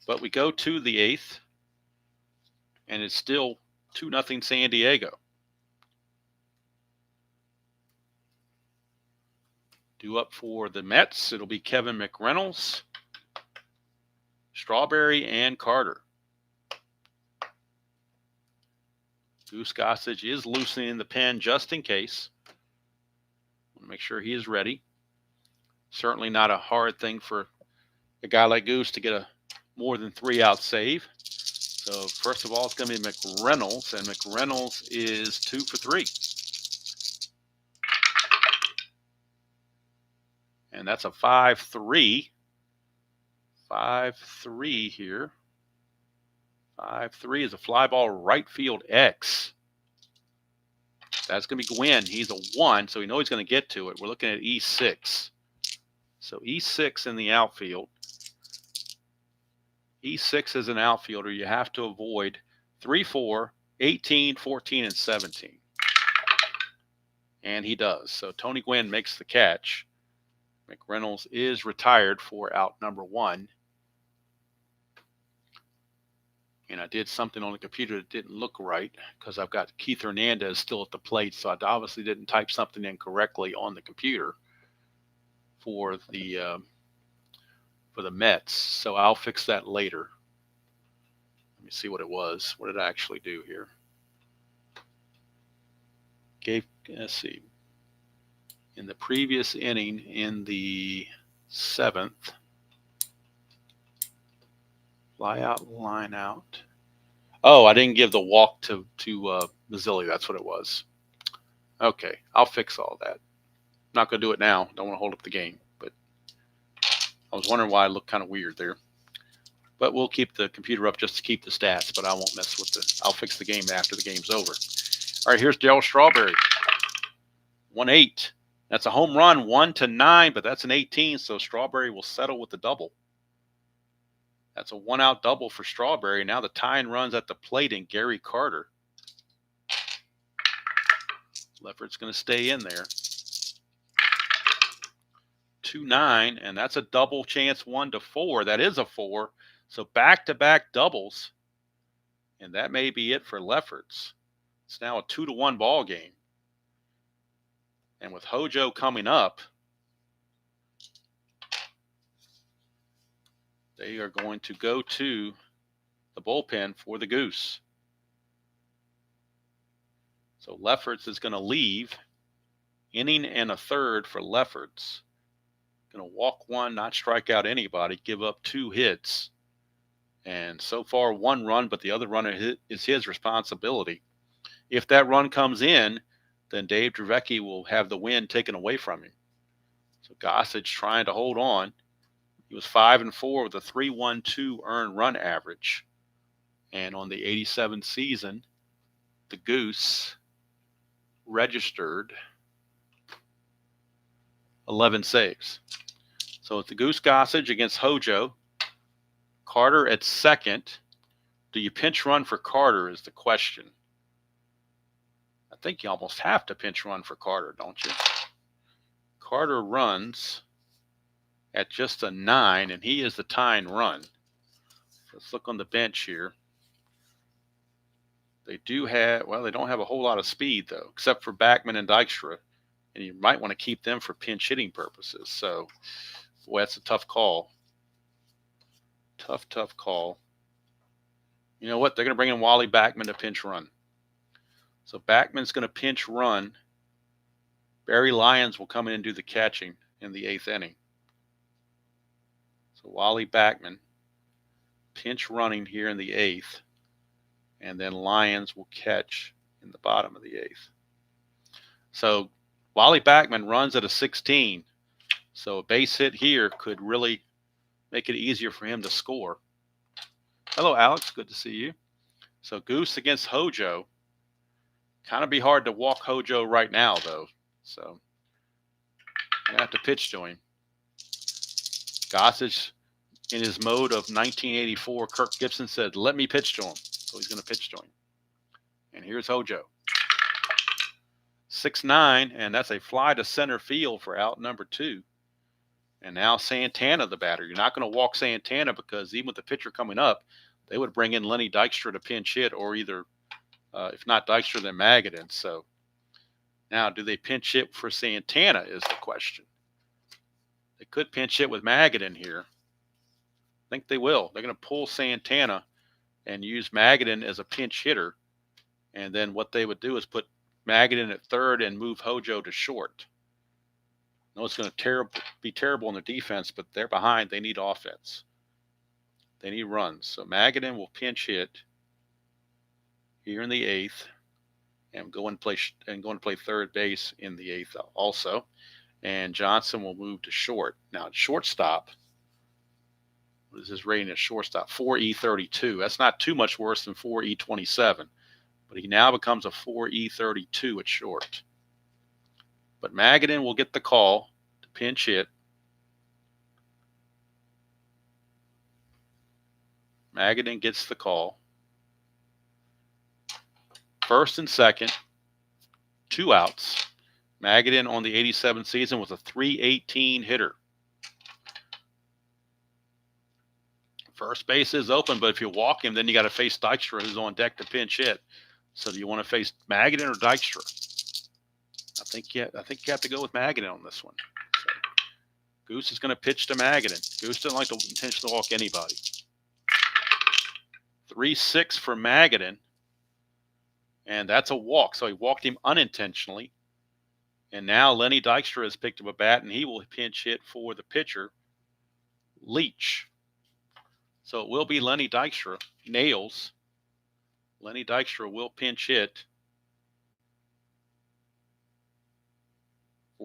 But we go to the 8th, and it's still 2-0 San Diego. Due up for the Mets, it'll be Kevin McReynolds, Strawberry, and Carter. Goose Gossage is loosening the pen just in case. Want to make sure he is ready. Certainly not a hard thing for a guy like Goose to get a more than 3-out save. So first of all, it's going to be McReynolds, and McReynolds is 2 for 3. And that's a 5-3. 5-3 here. 5-3 is a fly ball right field X. That's going to be Gwynn. He's a 1, so we know he's going to get to it. We're looking at E6. So E6 in the outfield. E6 as an outfielder, you have to avoid 3-4, 18, 14, and 17. And he does. So Tony Gwynn makes the catch. McReynolds is retired for out number 1. And I did something on the computer that didn't look right because I've got Keith Hernandez still at the plate. So I obviously didn't type something in correctly on the computer for the Mets. So I'll fix that later. Let me see what it was. What did I actually do here? Let's see. In the previous inning, in the 7th, fly out, line out. Oh, I didn't give the walk to Mazzilli. That's what it was. Okay, I'll fix all that. Not going to do it now. Don't want to hold up the game. But I was wondering why it looked kind of weird there. But we'll keep the computer up just to keep the stats, but I won't mess with the. I'll fix the game after the game's over. All right, here's Darryl Strawberry. 1-8. That's a home run, 1-9, but that's an 18, so Strawberry will settle with the double. That's a one-out double for Strawberry. Now the tying runs at the plate in Gary Carter. Lefferts going to stay in there. 2-9, and that's a double chance 1-4. That is a 4. So back-to-back doubles, and that may be it for Lefferts. It's now a 2-1 ball game. And with Hojo coming up, they are going to go to the bullpen for the Goose. So Lefferts is going to leave. Inning and a third for Lefferts. Going to walk one, not strike out anybody, give up 2 hits. And so far, 1 run, but the other run is his responsibility. If that run comes in, then Dave Dravecky will have the win taken away from him. So Gossage trying to hold on. He was 5-4 with a 3.12 earned run average. And on the 87 season, the Goose registered 11 saves. So it's the Goose Gossage against Hojo. Carter at second. Do you pinch run for Carter is the question. I think you almost have to pinch run for Carter, don't you? Carter runs at just a 9, and he is the tying run. Let's look on the bench here. They do have, well, they don't have a whole lot of speed, though, except for Backman and Dykstra, and you might want to keep them for pinch hitting purposes. So, boy, that's a tough call. Tough call. You know what? They're going to bring in Wally Backman to pinch run. So Backman's going to pinch run. Barry Lyons will come in and do the catching in the 8th inning. So Wally Backman pinch running here in the 8th. And then Lyons will catch in the bottom of the 8th. So Wally Backman runs at a 16. So a base hit here could really make it easier for him to score. Hello, Alex. Good to see you. So Goose against Hojo. Kind of be hard to walk Hojo right now, though. So I'm going to have to pitch to him. Gossage, in his mode of 1984, Kirk Gibson said, let me pitch to him. So he's going to pitch to him. And here's Hojo. 6-9, and that's a fly to center field for out number 2. And now Santana, the batter. You're not going to walk Santana because even with the pitcher coming up, they would bring in Lenny Dykstra to pinch hit, or either, if not Dykstra, then Magadan. So now, do they pinch hit for Santana is the question. They could pinch hit with Magadan here. I think they will. They're going to pull Santana and use Magadan as a pinch hitter. And then what they would do is put Magadan at third and move Hojo to short. I know it's going to be terrible on the defense, but they're behind. They need offense. They need runs. So Magadan will pinch hit here in the 8th and go and play third base in the 8th also. And Johnson will move to short. Now, at shortstop, what is his rating at shortstop? 4E32. That's not too much worse than 4E27. But he now becomes a 4E32 at short. But Magadan will get the call to pinch hit. Magadan gets the call. First and second, 2 outs. Magadan on the 87 season was a 318 hitter. First base is open, but if you walk him, then you got to face Dykstra, who's on deck to pinch hit. So do you want to face Magadan or Dykstra? I think you have to go with Magadan on this one. So Goose is going to pitch to Magadan. Goose doesn't like to intentionally walk anybody. 3-6 for Magadan. And that's a walk. So he walked him unintentionally. And now Lenny Dykstra has picked up a bat, and he will pinch hit for the pitcher, Leach. So it will be Lenny Dykstra. Nails. Lenny Dykstra will pinch hit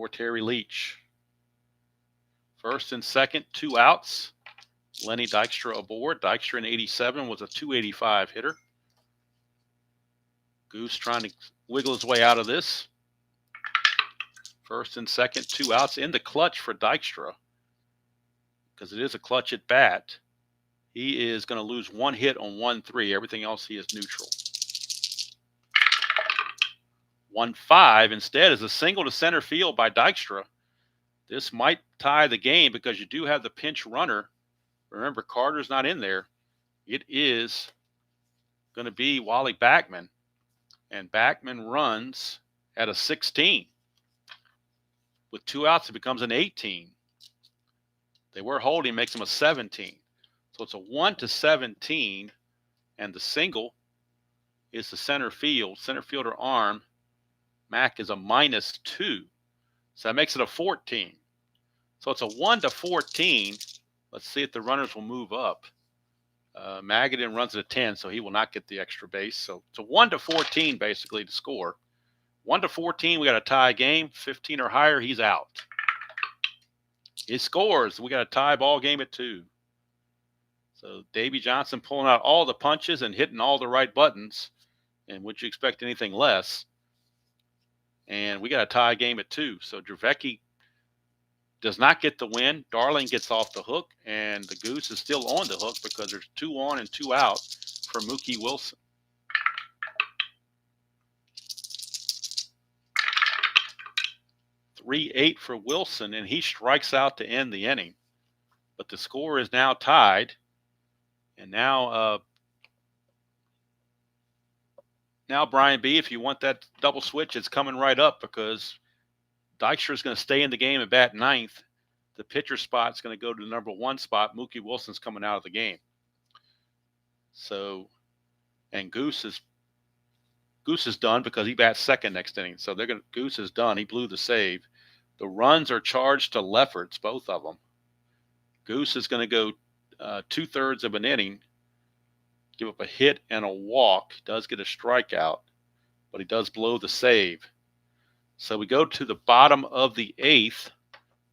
for Terry Leach. First and second, 2 outs. Lenny Dykstra aboard. Dykstra in 87 was a 285 hitter. Goose trying to wiggle his way out of this. First and second, 2 outs in the clutch for Dykstra, because it is a clutch at bat. He is going to lose 1 hit on 1-3. Everything else he is neutral. 1-5 instead is a single to center field by Dykstra. This might tie the game because you do have the pinch runner. Remember, Carter's not in there. It is going to be Wally Backman. And Backman runs at a 16. With 2 outs, it becomes an 18. They were holding, makes him a 17. So it's a 1-17, and the single is the center field. Center fielder arm, Mac is a -2. So that makes it a 14. So it's a 1-14. Let's see if the runners will move up. Magadan runs at a 10, so he will not get the extra base. So it's a 1-14 basically to score. 1-14, we got a tie game. 15 or higher, he's out. He scores. We got a tie ball game at 2. So Davey Johnson pulling out all the punches and hitting all the right buttons. And would you expect anything less? And we got a tie game at 2. So Dravecky does not get the win. Darling gets off the hook, and the Goose is still on the hook because there's 2 on and 2 out for Mookie Wilson. .38 for Wilson, and he strikes out to end the inning. But the score is now tied, and now Brian B., if you want that double switch, it's coming right up because Dykstra is going to stay in the game at bat 9th. The pitcher spot is going to go to the number 1 spot. Mookie Wilson's coming out of the game. So, and Goose is done because he bats second next inning. So Goose is done. He blew the save. The runs are charged to Lefferts, both of them. Goose is going to go 2/3 of an inning, give up a hit and a walk. Does get a strikeout, but he does blow the save. So we go to the bottom of the 8th,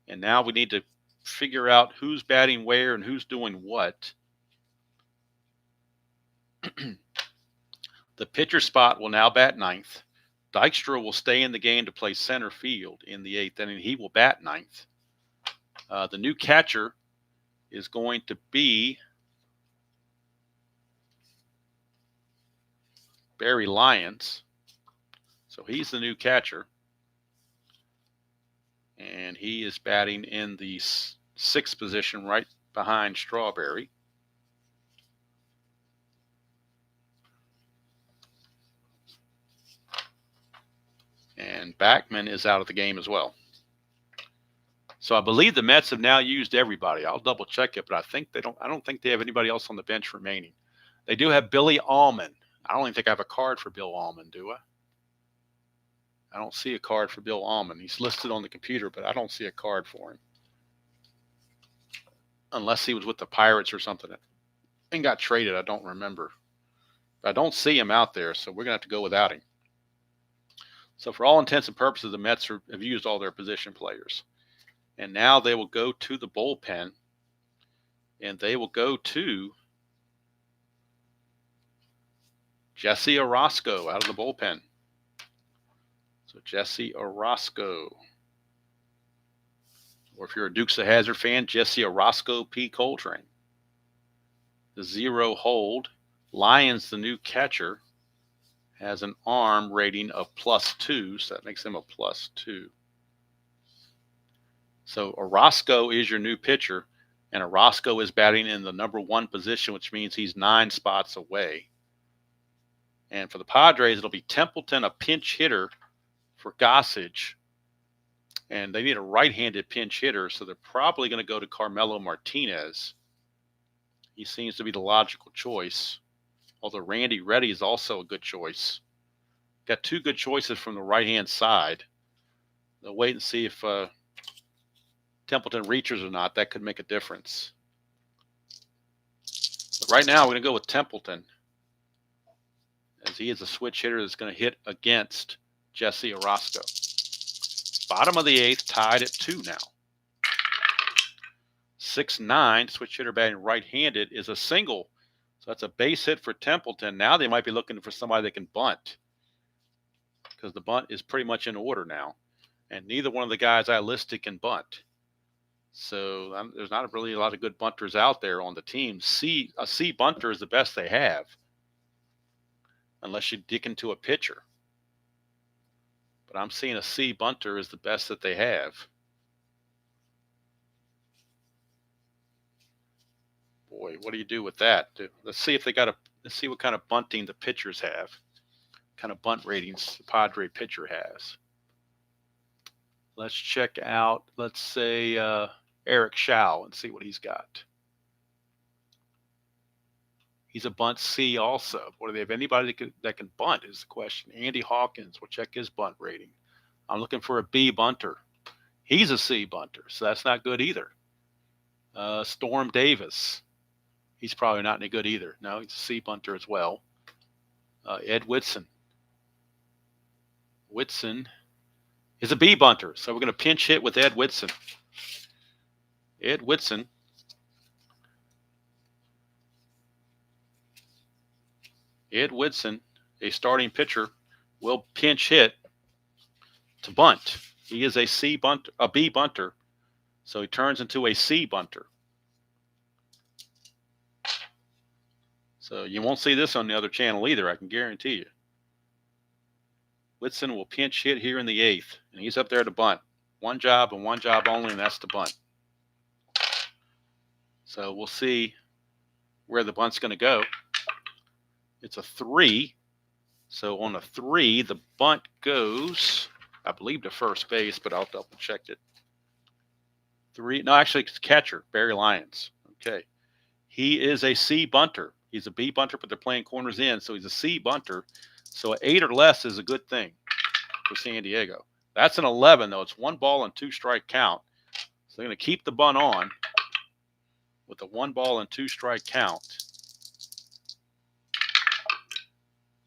and now we need to figure out who's batting where and who's doing what. The pitcher spot will now bat 9th. Dykstra will stay in the game to play center field in the 8th inning. He will bat 9th. The new catcher is going to be Barry Lyons. So he's the new catcher. And he is batting in the 6th position right behind Strawberry. And Backman is out of the game as well. So I believe the Mets have now used everybody. I'll double check it, but I don't think they have anybody else on the bench remaining. They do have Billy Allman. I don't even think I have a card for Bill Allman, do I? I don't see a card for Bill Allman. He's listed on the computer, but I don't see a card for him. Unless he was with the Pirates or something and got traded. I don't remember. But I don't see him out there, so we're going to have to go without him. So for all intents and purposes, the Mets have used all their position players. And now they will go to the bullpen, and they will go to Jesse Orosco out of the bullpen. So Jesse Orosco. Or if you're a Dukes of Hazzard fan, Jesse Orosco P. Coltrane. The 0 hold. Lyons, the new catcher, has an arm rating of +2, so that makes him a +2. So Orosco is your new pitcher, and Orosco is batting in the number 1 position, which means he's 9 spots away. And for the Padres, it'll be Templeton, a pinch hitter for Gossage. And they need a right-handed pinch hitter, so they're probably going to go to Carmelo Martinez. He seems to be the logical choice, although Randy Reddy is also a good choice. Got 2 good choices from the right-hand side. They'll wait and see if Templeton reaches or not. That could make a difference. But right now, we're going to go with Templeton, as he is a switch hitter that's going to hit against Jesse Orosco. Bottom of the 8th, tied at 2 now. 6-9, switch hitter batting right-handed, is a single. So that's a base hit for Templeton. Now they might be looking for somebody that can bunt, because the bunt is pretty much in order now. And neither one of the guys I listed can bunt. So there's not really a lot of good bunters out there on the team. A C bunter is the best they have, unless you dig into a pitcher. But I'm seeing a C bunter is the best that they have. Boy, what do you do with that? Let's see if they got let's see what kind of bunting the pitchers have. What kind of bunt ratings the Padre pitcher has. Let's check out, let's say, Eric Schau and see what he's got. He's a bunt C also. What do they have? Anybody that can bunt is the question. Andy Hawkins, we'll check his bunt rating. I'm looking for a B bunter. He's a C bunter, so that's not good either. Storm Davis. He's probably not any good either. No, he's a C bunter as well. Ed Whitson. Whitson is a B bunter, so we're going to pinch hit with Ed Whitson. Ed Whitson. Ed Whitson, a starting pitcher, will pinch hit to bunt. He is a B bunter, so he turns into a C bunter. So you won't see this on the other channel either, I can guarantee you. Whitson will pinch hit here in the 8th, and he's up there to bunt. One job and one job only, and that's to bunt. So we'll see where the bunt's going to go. It's a 3. So on a 3, the bunt goes, I believe, to first base, but I'll double check it. 3. No, actually, it's catcher, Barry Lyons. Okay. He is a C bunter. He's a B bunter, but they're playing corners in, so he's a C bunter. So an 8 or less is a good thing for San Diego. That's an 11, though. It's 1 ball and 2 strike count. So they're going to keep the bunt on with a 1 ball and 2 strike count.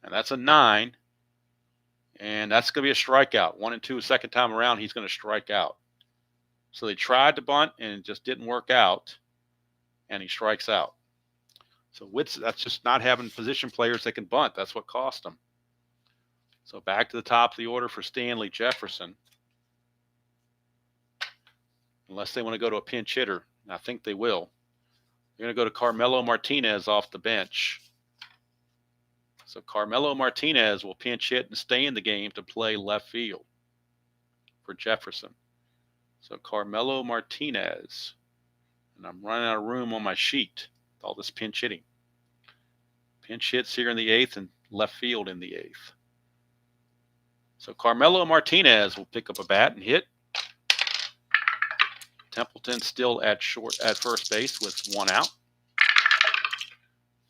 And that's a 9. And that's going to be a strikeout. 1 and 2, second time around, he's going to strike out. So they tried to bunt, and it just didn't work out. And he strikes out. So that's just not having position players that can bunt. That's what cost them. So back to the top of the order for Stanley Jefferson. Unless they want to go to a pinch hitter. And I think they will. They're going to go to Carmelo Martinez off the bench. So Carmelo Martinez will pinch hit and stay in the game to play left field for Jefferson. So Carmelo Martinez. And I'm running out of room on my sheet with all this pinch hitting. Pinch hits here in the 8th and left field in the 8th. So Carmelo Martinez will pick up a bat and hit. Templeton still at first base with 1 out.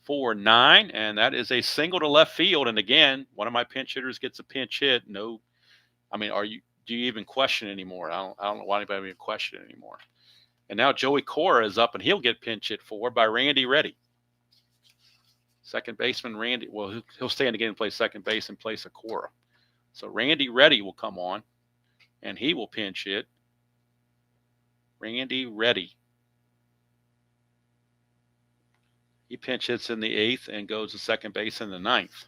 4-9, and that is a single to left field. And again, one of my pinch hitters gets a pinch hit. No, I mean, do you even question anymore? I don't know why anybody even question it anymore. And now Joey Cora is up, and he'll get pinch hit for by Randy Reddy. Second baseman Randy, well, he'll stay in the game and play second base in place of Cora. So Randy Reddy will come on, and he will pinch hit. Randy Reddy. He pinch hits in the 8th and goes to second base in the 9th.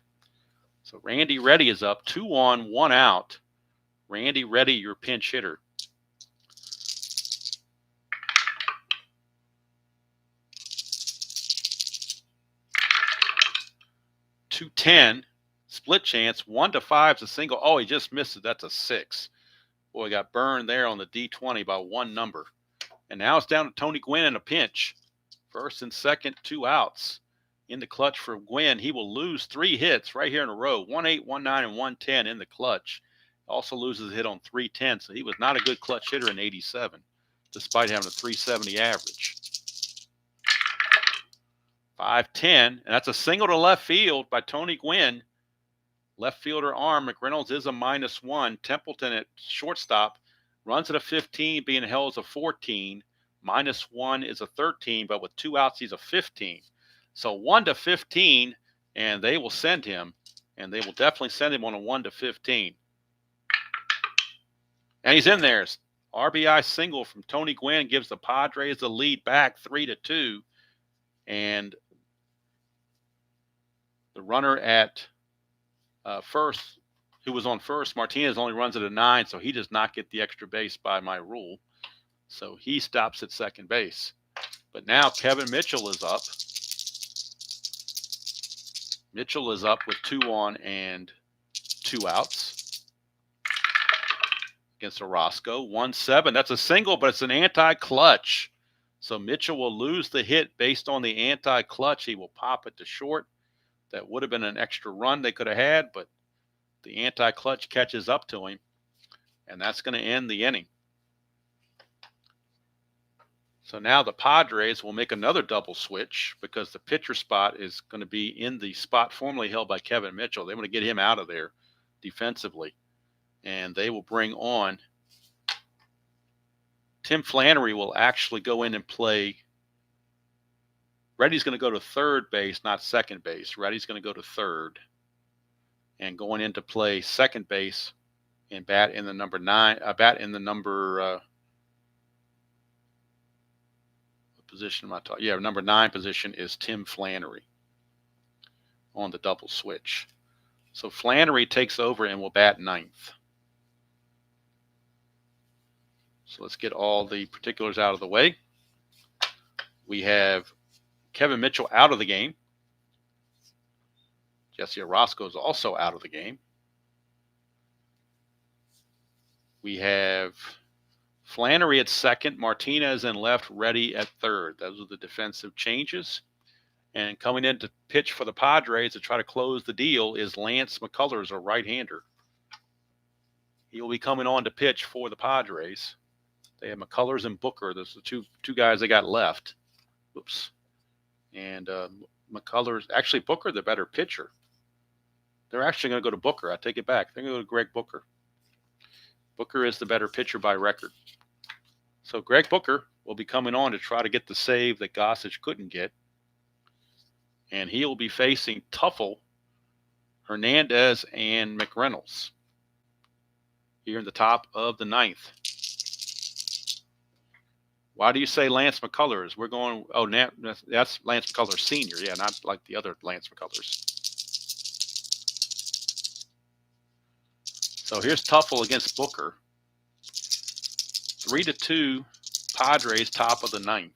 So Randy Reddy is up, 2 on, 1 out. Randy Reddy, your pinch hitter. .210, split chance, 1-5 is a single. Oh, he just missed it. That's a 6. Boy, got burned there on the D20 by 1 number. And now it's down to Tony Gwynn in a pinch. First and second, 2 outs. In the clutch for Gwynn, he will lose 3 hits right here in a row. 1-8, 1-9, and 1-10 in the clutch. Also loses a hit on 310, so he was not a good clutch hitter in '87, despite having a 370 average. 5-10, and that's a single to left field by Tony Gwynn. Left fielder arm. McReynolds is a -1. Templeton at shortstop runs at a 15, being held as a 14. -1 is a 13, but with 2 outs, he's a 15. So 1-15, and they will send him, and they will definitely send him on a 1-15. And he's in there. RBI single from Tony Gwynn gives the Padres the lead back 3-2. And the runner at first, who was on first, Martinez, only runs at a 9, so he does not get the extra base by my rule. So he stops at second base. But now Kevin Mitchell is up. Mitchell is up with 2 on and 2 outs against Orozco. 1-7. That's a single, but it's an anti-clutch. So Mitchell will lose the hit based on the anti-clutch. He will pop it to short. That would have been an extra run they could have had, but the anti-clutch catches up to him, and that's going to end the inning. So now the Padres will make another double switch because the pitcher spot is going to be in the spot formerly held by Kevin Mitchell. They want to get him out of there defensively, and they will bring on Tim Flannery. Will actually go in and play. Reddy's going to go to third base, not second base. Reddy's going to go to third, and going into play second base and bat in the number 9. Bat in the number. Position am I talking? Yeah, number 9 position is Tim Flannery on the double switch. So Flannery takes over and will bat 9th. So let's get all the particulars out of the way. We have Kevin Mitchell out of the game. Jesse Orozco is also out of the game. We have Flannery at second, Martinez in left, Reddy at third. Those are the defensive changes. And coming in to pitch for the Padres to try to close the deal is Lance McCullers, a right-hander. He will be coming on to pitch for the Padres. They have McCullers and Booker. Those are the two guys they got left. Oops. And McCullers, actually Booker, the better pitcher. They're actually going to go to Booker. I take it back. They're going to go to Greg Booker. Booker is the better pitcher by record. So Greg Booker will be coming on to try to get the save that Gossage couldn't get. And he will be facing Tuffle, Hernandez, and McReynolds here in the top of the 9th. Why do you say Lance McCullers? We're going, oh, that's Lance McCullers Sr. Yeah, not like the other Lance McCullers. So here's Tuffle against Booker. 3-2 Padres, top of the 9th.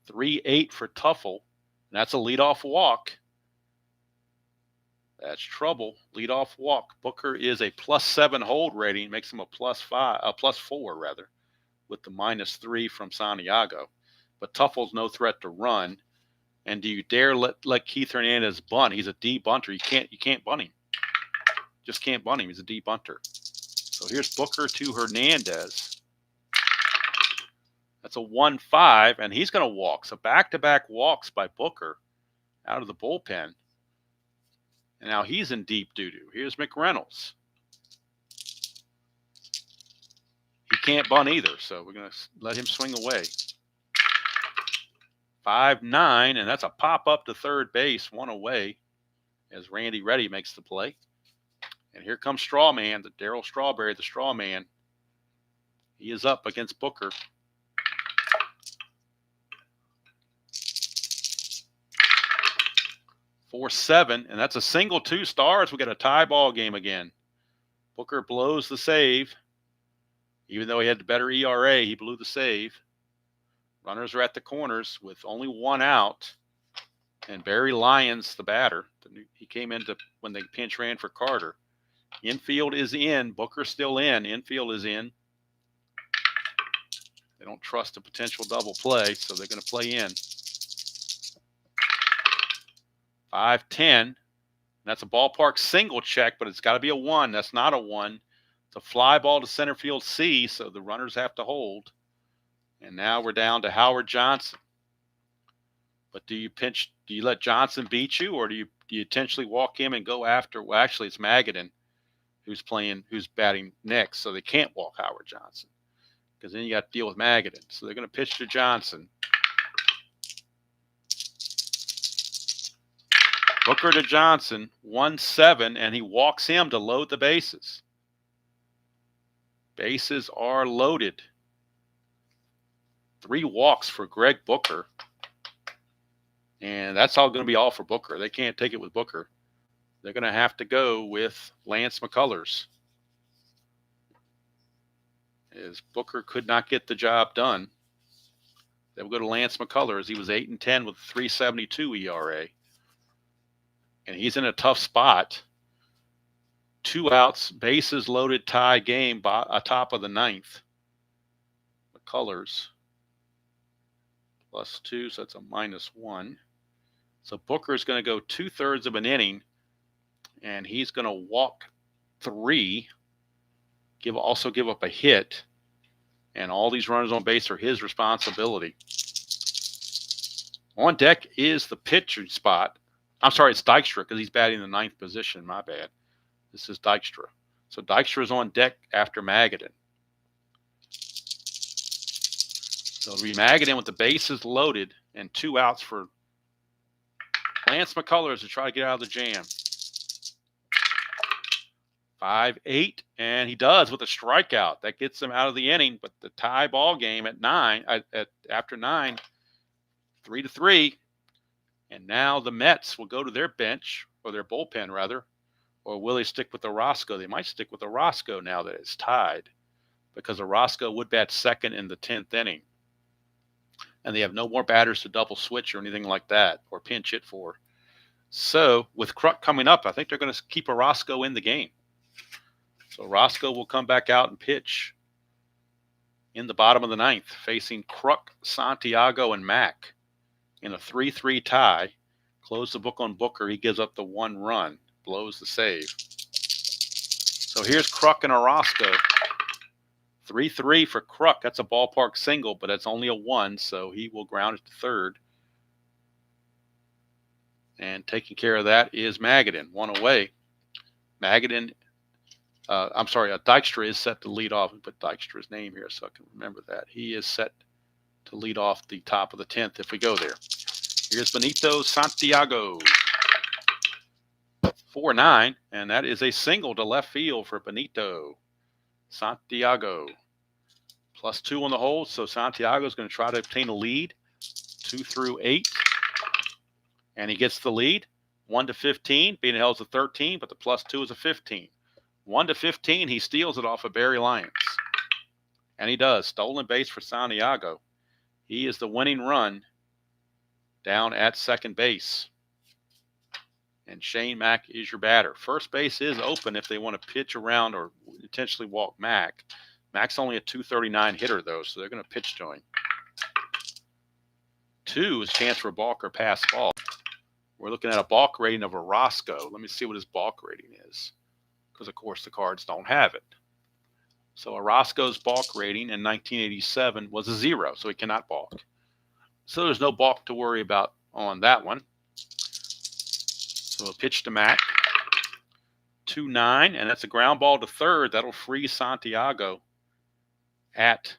3-8 for Tuffle. That's a leadoff walk. That's trouble. Leadoff walk. Booker is a +7 hold rating. Makes him a +4 rather, with the -3 from Santiago. But Tuffle's no threat to run. And do you dare let Keith Hernandez bunt? He's a D bunter. You can't bunt him. Just can't bunt him. He's a D bunter. So here's Booker to Hernandez. That's a 1-5, and he's going to walk. So back-to-back walks by Booker out of the bullpen. And now he's in deep doo-doo. Here's McReynolds. He can't bunt either, so we're going to let him swing away. 5-9, and that's a pop-up to third base, 1 away, as Randy Reddy makes the play. And here comes Strawman, the Darryl Strawberry, the Strawman. He is up against Booker. (4-7), and that's a single, 2 stars. We got a tie ball game again. Booker blows the save. Even though he had the better ERA, he blew the save. Runners are at the corners with only 1 out. And Barry Lyons, the batter, he came into when they pinch ran for Carter. Infield is in. Booker's still in. Infield is in. They don't trust a potential double play, so they're going to play in. 5-10. That's a ballpark single check, but it's got to be a 1. That's not a 1. It's a fly ball to center field C, so the runners have to hold. And now we're down to Howard Johnson. But do you let Johnson beat you, or do you intentionally walk him and go after? Well, actually, it's Magadan who's batting next, so they can't walk Howard Johnson because then you got to deal with Magadan. So they're going to pitch to Johnson. Booker to Johnson, 1-7, and he walks him to load the bases. Bases are loaded. 3 walks for Greg Booker. And that's all going to be all for Booker. They can't take it with Booker. They're going to have to go with Lance McCullers. As Booker could not get the job done, they'll go to Lance McCullers. He was 8-10 with a 3.72 ERA. And he's in a tough spot. 2 outs, bases loaded, tie game top of the 9th. McCullers +2, so that's a -1. So Booker's going to go 2/3 of an inning, and he's going to walk 3, also give up a hit, and all these runners on base are his responsibility. On deck is the pitching spot. I'm sorry, it's Dykstra because he's batting in the 9th position. My bad. This is Dykstra. So Dykstra is on deck after Magadan. So it'll be Magadan with the bases loaded and 2 outs for Lance McCullers to try to get out of the jam. 5-8, and he does with a strikeout. That gets him out of the inning, but the tie ball game at 9, after 9, 3-3. And now the Mets will go to their bench, or their bullpen rather, or will they stick with Orozco? They might stick with Orozco now that it's tied, because Orozco would bat second in the 10th inning. And they have no more batters to double switch or anything like that, or pinch hit for. So with Kruk coming up, I think they're going to keep Orozco in the game. So Orozco will come back out and pitch in the bottom of the 9th, facing Kruk, Santiago, and Mack in a 3-3 tie. Close the book on Booker. He gives up the 1 run, blows the save. So here's Kruk and Orozco. 3-3 for Kruk. That's a ballpark single, but it's only a 1, so he will ground it to third. And taking care of that is Magadan, 1 away. Magadan, Dykstra is set to lead off. We put Dykstra's name here so I can remember that. He is set to lead off the top of the 10th if we go there. Here's Benito Santiago. 4-9, and that is a single to left field for Benito Santiago. +2 on the hold, so Santiago is going to try to obtain a lead. 2 through 8, and he gets the lead. 1-15, being held to 13, but the +2 is a 15. 1-15, he steals it off of Barry Lyons, and he does. Stolen base for Santiago. He is the winning run down at second base. And Shane Mack is your batter. First base is open if they want to pitch around or intentionally walk Mack. Mack's only a 239 hitter, though, so they're going to pitch to him. 2 is chance for a balk or pass ball. We're looking at a balk rating of Orozco. Let me see what his balk rating is, because, of course, the cards don't have it. So Orozco's balk rating in 1987 was a 0, so he cannot balk. So there's no balk to worry about on that one. So a pitch to Mack. 2-9, and that's a ground ball to third. That'll free Santiago at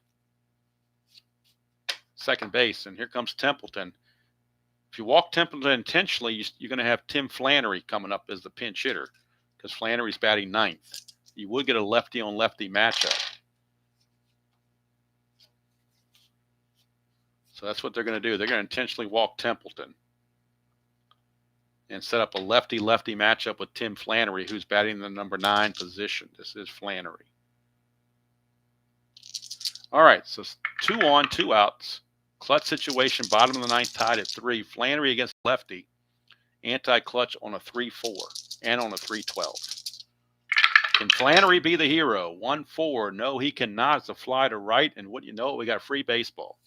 second base. And here comes Templeton. If you walk Templeton intentionally, you're going to have Tim Flannery coming up as the pinch hitter, because Flannery's batting 9th. You would get a lefty-on-lefty matchup. So that's what they're going to do. They're going to intentionally walk Templeton and set up a lefty-lefty matchup with Tim Flannery, who's batting the number 9 position. This is Flannery. All right, so 2 on, 2 outs. Clutch situation, bottom of the 9th, tied at 3. Flannery against lefty. Anti-clutch on a 3-4 and on a 3-12. Can Flannery be the hero? 1-4. No, he cannot. It's a fly to right, and what you know, we got free baseball.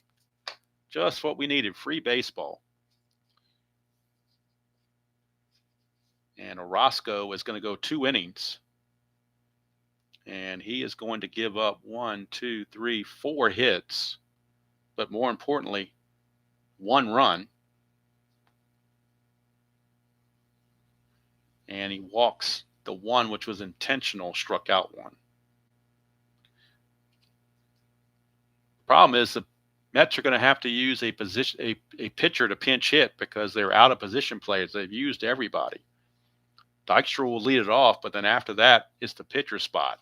Just what we needed, free baseball. And Orozco is going to go 2 innings. And he is going to give up 4 hits. But more importantly, 1 run. And he walks the 1, which was intentional, struck out 1. Problem is the Mets are going to have to use a pitcher to pinch hit, because they're out of position players. They've used everybody. Dykstra will lead it off, but then after that, it's the pitcher spot.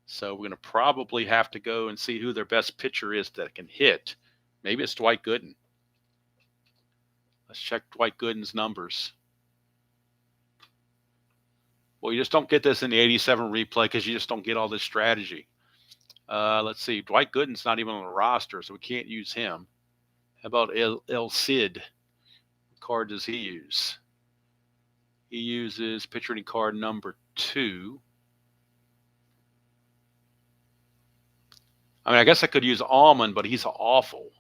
So we're going to probably have to go and see who their best pitcher is that can hit. Maybe it's Dwight Gooden. Let's check Dwight Gooden's numbers. Well, you just don't get this in the 87 replay because you just don't get all this strategy. Let's see. Dwight Gooden's not even on the roster, so we can't use him. How about El Cid? What card does he use? He uses pitcher rating card number 2. I mean, I guess I could use Allman, but he's awful.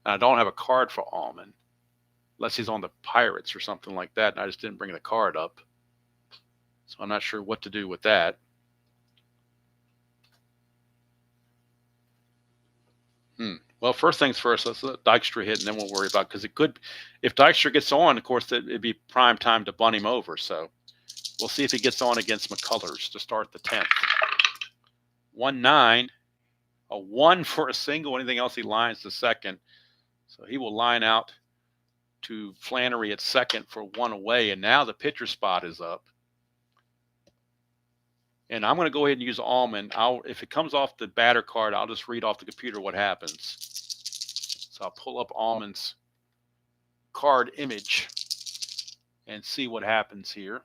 And I don't have a card for Allman, unless he's on the Pirates or something like that, and I just didn't bring the card up. So I'm not sure what to do with that. Well, first things first, let's let Dykstra hit, and then we'll worry about, because it could, if Dykstra gets on, of course, it'd be prime time to bunt him over. So we'll see if he gets on against McCullers to start the 10th. 1-9, a 1 for a single. Anything else, he lines to second. So he will line out to Flannery at second for 1 away, and now the pitcher spot is up. And I'm going to go ahead and use Allman. If it comes off the batter card, I'll just read off the computer what happens. So I'll pull up Allman's card image and see what happens here.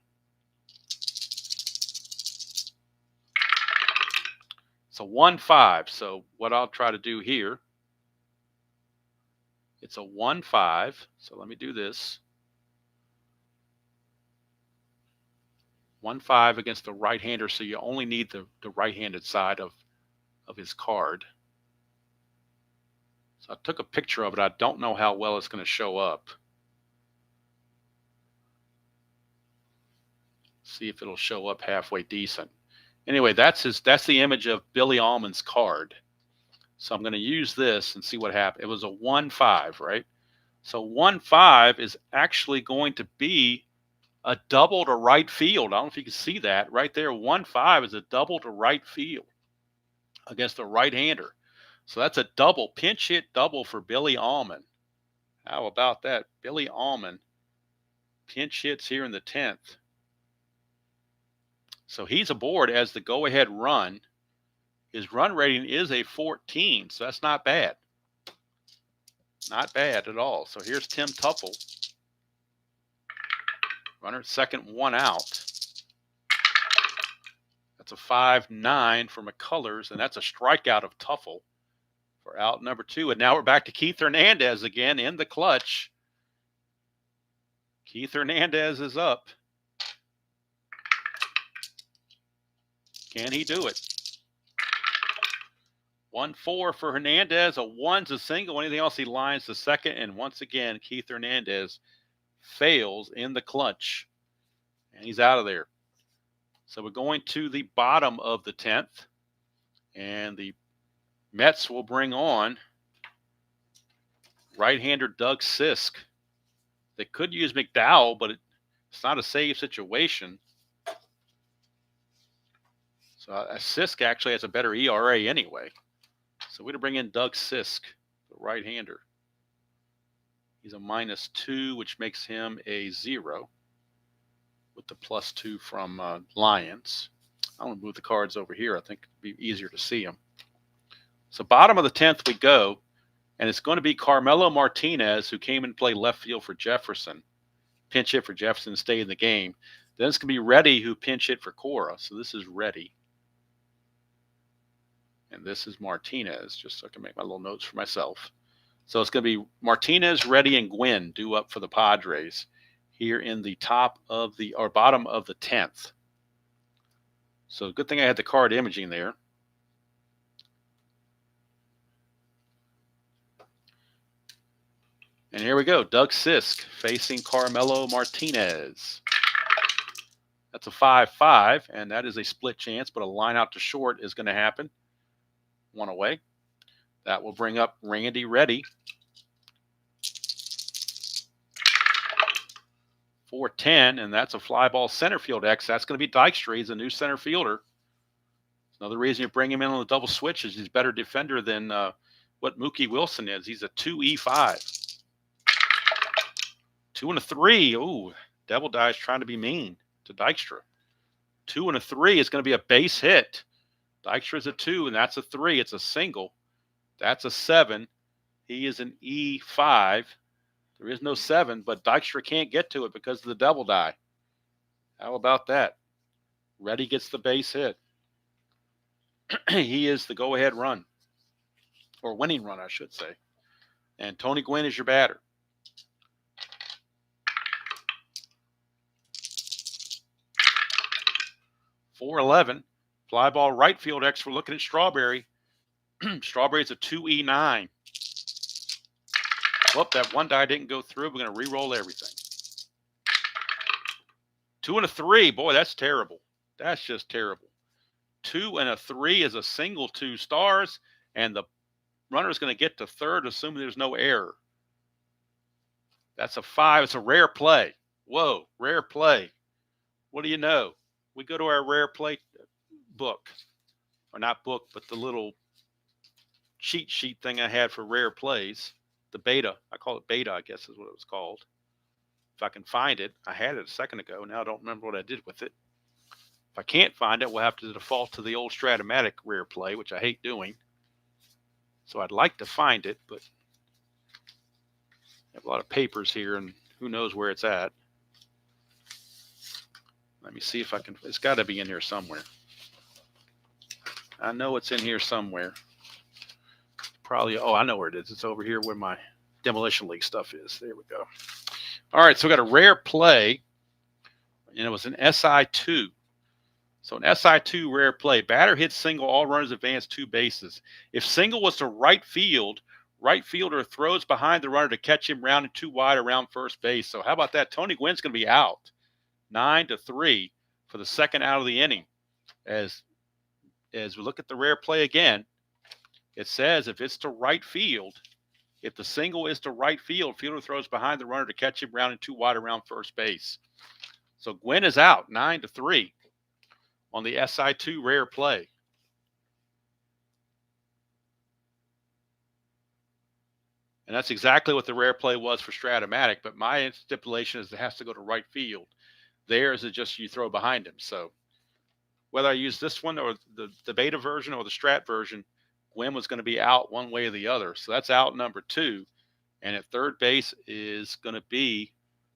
It's a 1-5. So what I'll try to do here, it's a 1-5. So let me do this. 1-5 against the right-hander, so you only need the right-handed side of his card. So I took a picture of it. I don't know how well it's going to show up. See if it'll show up halfway decent. Anyway, that's the image of Billy Allman's card. So I'm going to use this and see what happens. It was a 1-5, right? So 1-5 is actually going to be a double to right field. I don't know if you can see that right there. 1-5 is a double to right field against a right-hander. So that's a double, pinch hit double for Billy Allman. How about that? Billy Allman pinch hits here in the 10th. So he's aboard as the go-ahead run. His run rating is a 14, so that's not bad. Not bad at all. So here's Tim Tuffle. Runner at second, 1 out. That's a 5-9 for McCullers, and that's a strikeout of Tuffle for out number 2. And now we're back to Keith Hernandez again in the clutch. Keith Hernandez is up. Can he do it? 1-4 for Hernandez. A 1's a single. Anything else, he lines to second. And once again, Keith Hernandez fails in the clutch, and he's out of there. So we're going to the bottom of the 10th, and the Mets will bring on right-hander Doug Sisk. They could use McDowell, but it's not a save situation. So Sisk actually has a better ERA anyway. So we're going to bring in Doug Sisk, the right-hander. He's a -2, which makes him a 0 with the +2 from Lions. I'm going to move the cards over here. I think it'd be easier to see them. So bottom of the 10th we go, and it's going to be Carmelo Martinez, who came and played left field for Jefferson. Pinch hit for Jefferson to stay in the game. Then it's going to be Reddy, who pinch hit for Cora. So this is Reddy. And this is Martinez, just so I can make my little notes for myself. So it's going to be Martinez, Reddy, and Gwynn due up for the Padres here in the bottom of the 10th. So good thing I had the card imaging there. And here we go. Doug Sisk facing Carmelo Martinez. That's a 5-5, and that is a split chance, but a line out to short is going to happen. 1 away. That will bring up Randy Reddy. 4-10, and that's a fly ball center field X. That's going to be Dykstra. He's a new center fielder. Another reason you bring him in on the double switch is he's a better defender than what Mookie Wilson is. He's a 2E5. 2 and a 3. Ooh, Devil Dies trying to be mean to Dykstra. 2 and a 3 is going to be a base hit. Dykstra is a 2, and that's a 3. It's a single. That's a 7. He is an E5. There is no 7, but Dykstra can't get to it because of the double die. How about that? Reddy gets the base hit. He is the go-ahead run, or winning run, I should say. And Tony Gwynn is your batter. .411. Fly ball right field X. We're looking at Strawberry. Strawberry's a 2E9. Whoop, that one die didn't go through. We're going to re-roll everything. 2 and a 3. Boy, that's terrible. That's just terrible. 2 and a 3 is a single 2 stars, and the runner is going to get to third, assuming there's no error. That's a 5. It's a rare play. Whoa, rare play. What do you know? We go to our rare play book, or not book, but the little cheat sheet thing I had for rare plays. The beta. I call it beta, I guess is what it was called. If I can find it. I had it a second ago. Now I don't remember what I did with it. If I can't find it, we'll have to default to the old Strat-O-Matic rare play, which I hate doing. So I'd like to find it, but I have a lot of papers here, and who knows where it's at. Let me see if I can. It's got to be in here somewhere. I know it's in here somewhere. Probably. Oh, I know where it is. It's over here where my Demolition League stuff is. There we go. All right, so we got a rare play, and it was an SI2. So an SI2 rare play. Batter hits single, all runners advance 2 bases. If single was to right field, right fielder throws behind the runner to catch him rounded 2 wide around first base. So how about that? Tony Gwynn's going to be out 9-3 for the second out of the inning. As we look at the rare play again, it says if it's to right field, if the single is to right field, fielder throws behind the runner to catch him rounded 2 wide around first base. So Gwynn is out 9-3 on the SI2 rare play. And that's exactly what the rare play was for Strat-O-Matic, but my stipulation is it has to go to right field. Theirs is just you throw behind him. So whether I use this one or the beta version or the Strat version, Gwynn was going to be out one way or the other. So that's out number 2. And at third base is going to be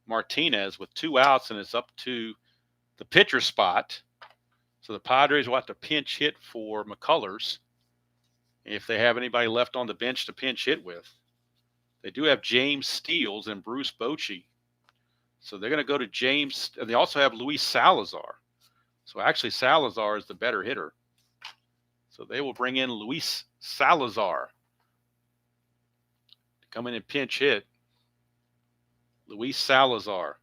Martinez with 2 outs, and it's up to the pitcher spot. So the Padres will have to pinch hit for McCullers if they have anybody left on the bench to pinch hit with. They do have James Steele and Bruce Bochy. So they're going to go to James. And they also have Luis Salazar. So actually Salazar is the better hitter. So they will bring in Luis Salazar to come in and pinch hit. Luis Salazar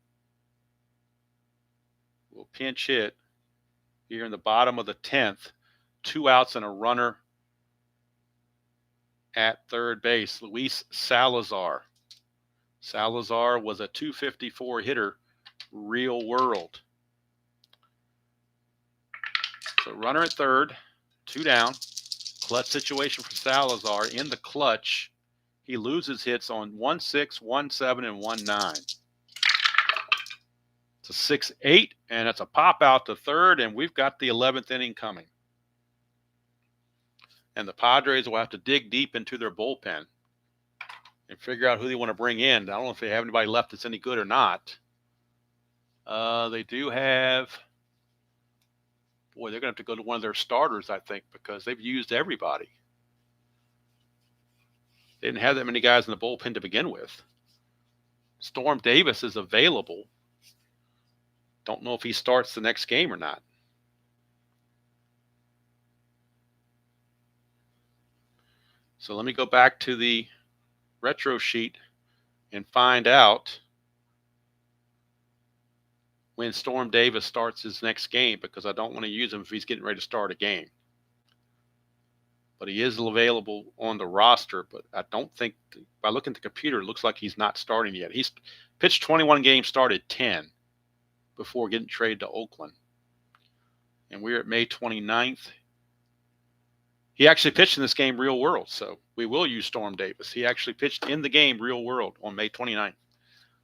will pinch hit here in the bottom of the 10th. 2 outs and a runner at third base. Luis Salazar. Salazar was a .254 hitter, real world. So runner at third, 2 down. Clutch situation for Salazar. In the clutch, he loses hits on 1-6, 1-7, and 1-9. It's a 6-8, and it's a pop out to third, and we've got the 11th inning coming. And the Padres will have to dig deep into their bullpen and figure out who they want to bring in. I don't know if they have anybody left that's any good or not. They do have, boy, they're going to have to go to one of their starters, I think, because they've used everybody. They didn't have that many guys in the bullpen to begin with. Storm Davis is available. Don't know if he starts the next game or not. So let me go back to the retro sheet and find out when Storm Davis starts his next game, because I don't want to use him if he's getting ready to start a game. But he is available on the roster, but I don't think, by looking at the computer, it looks like he's not starting yet. He's pitched 21 games, started 10 before getting traded to Oakland. And we're at May 29th. He actually pitched in this game real world, so we will use Storm Davis. He actually pitched in the game real world on May 29th.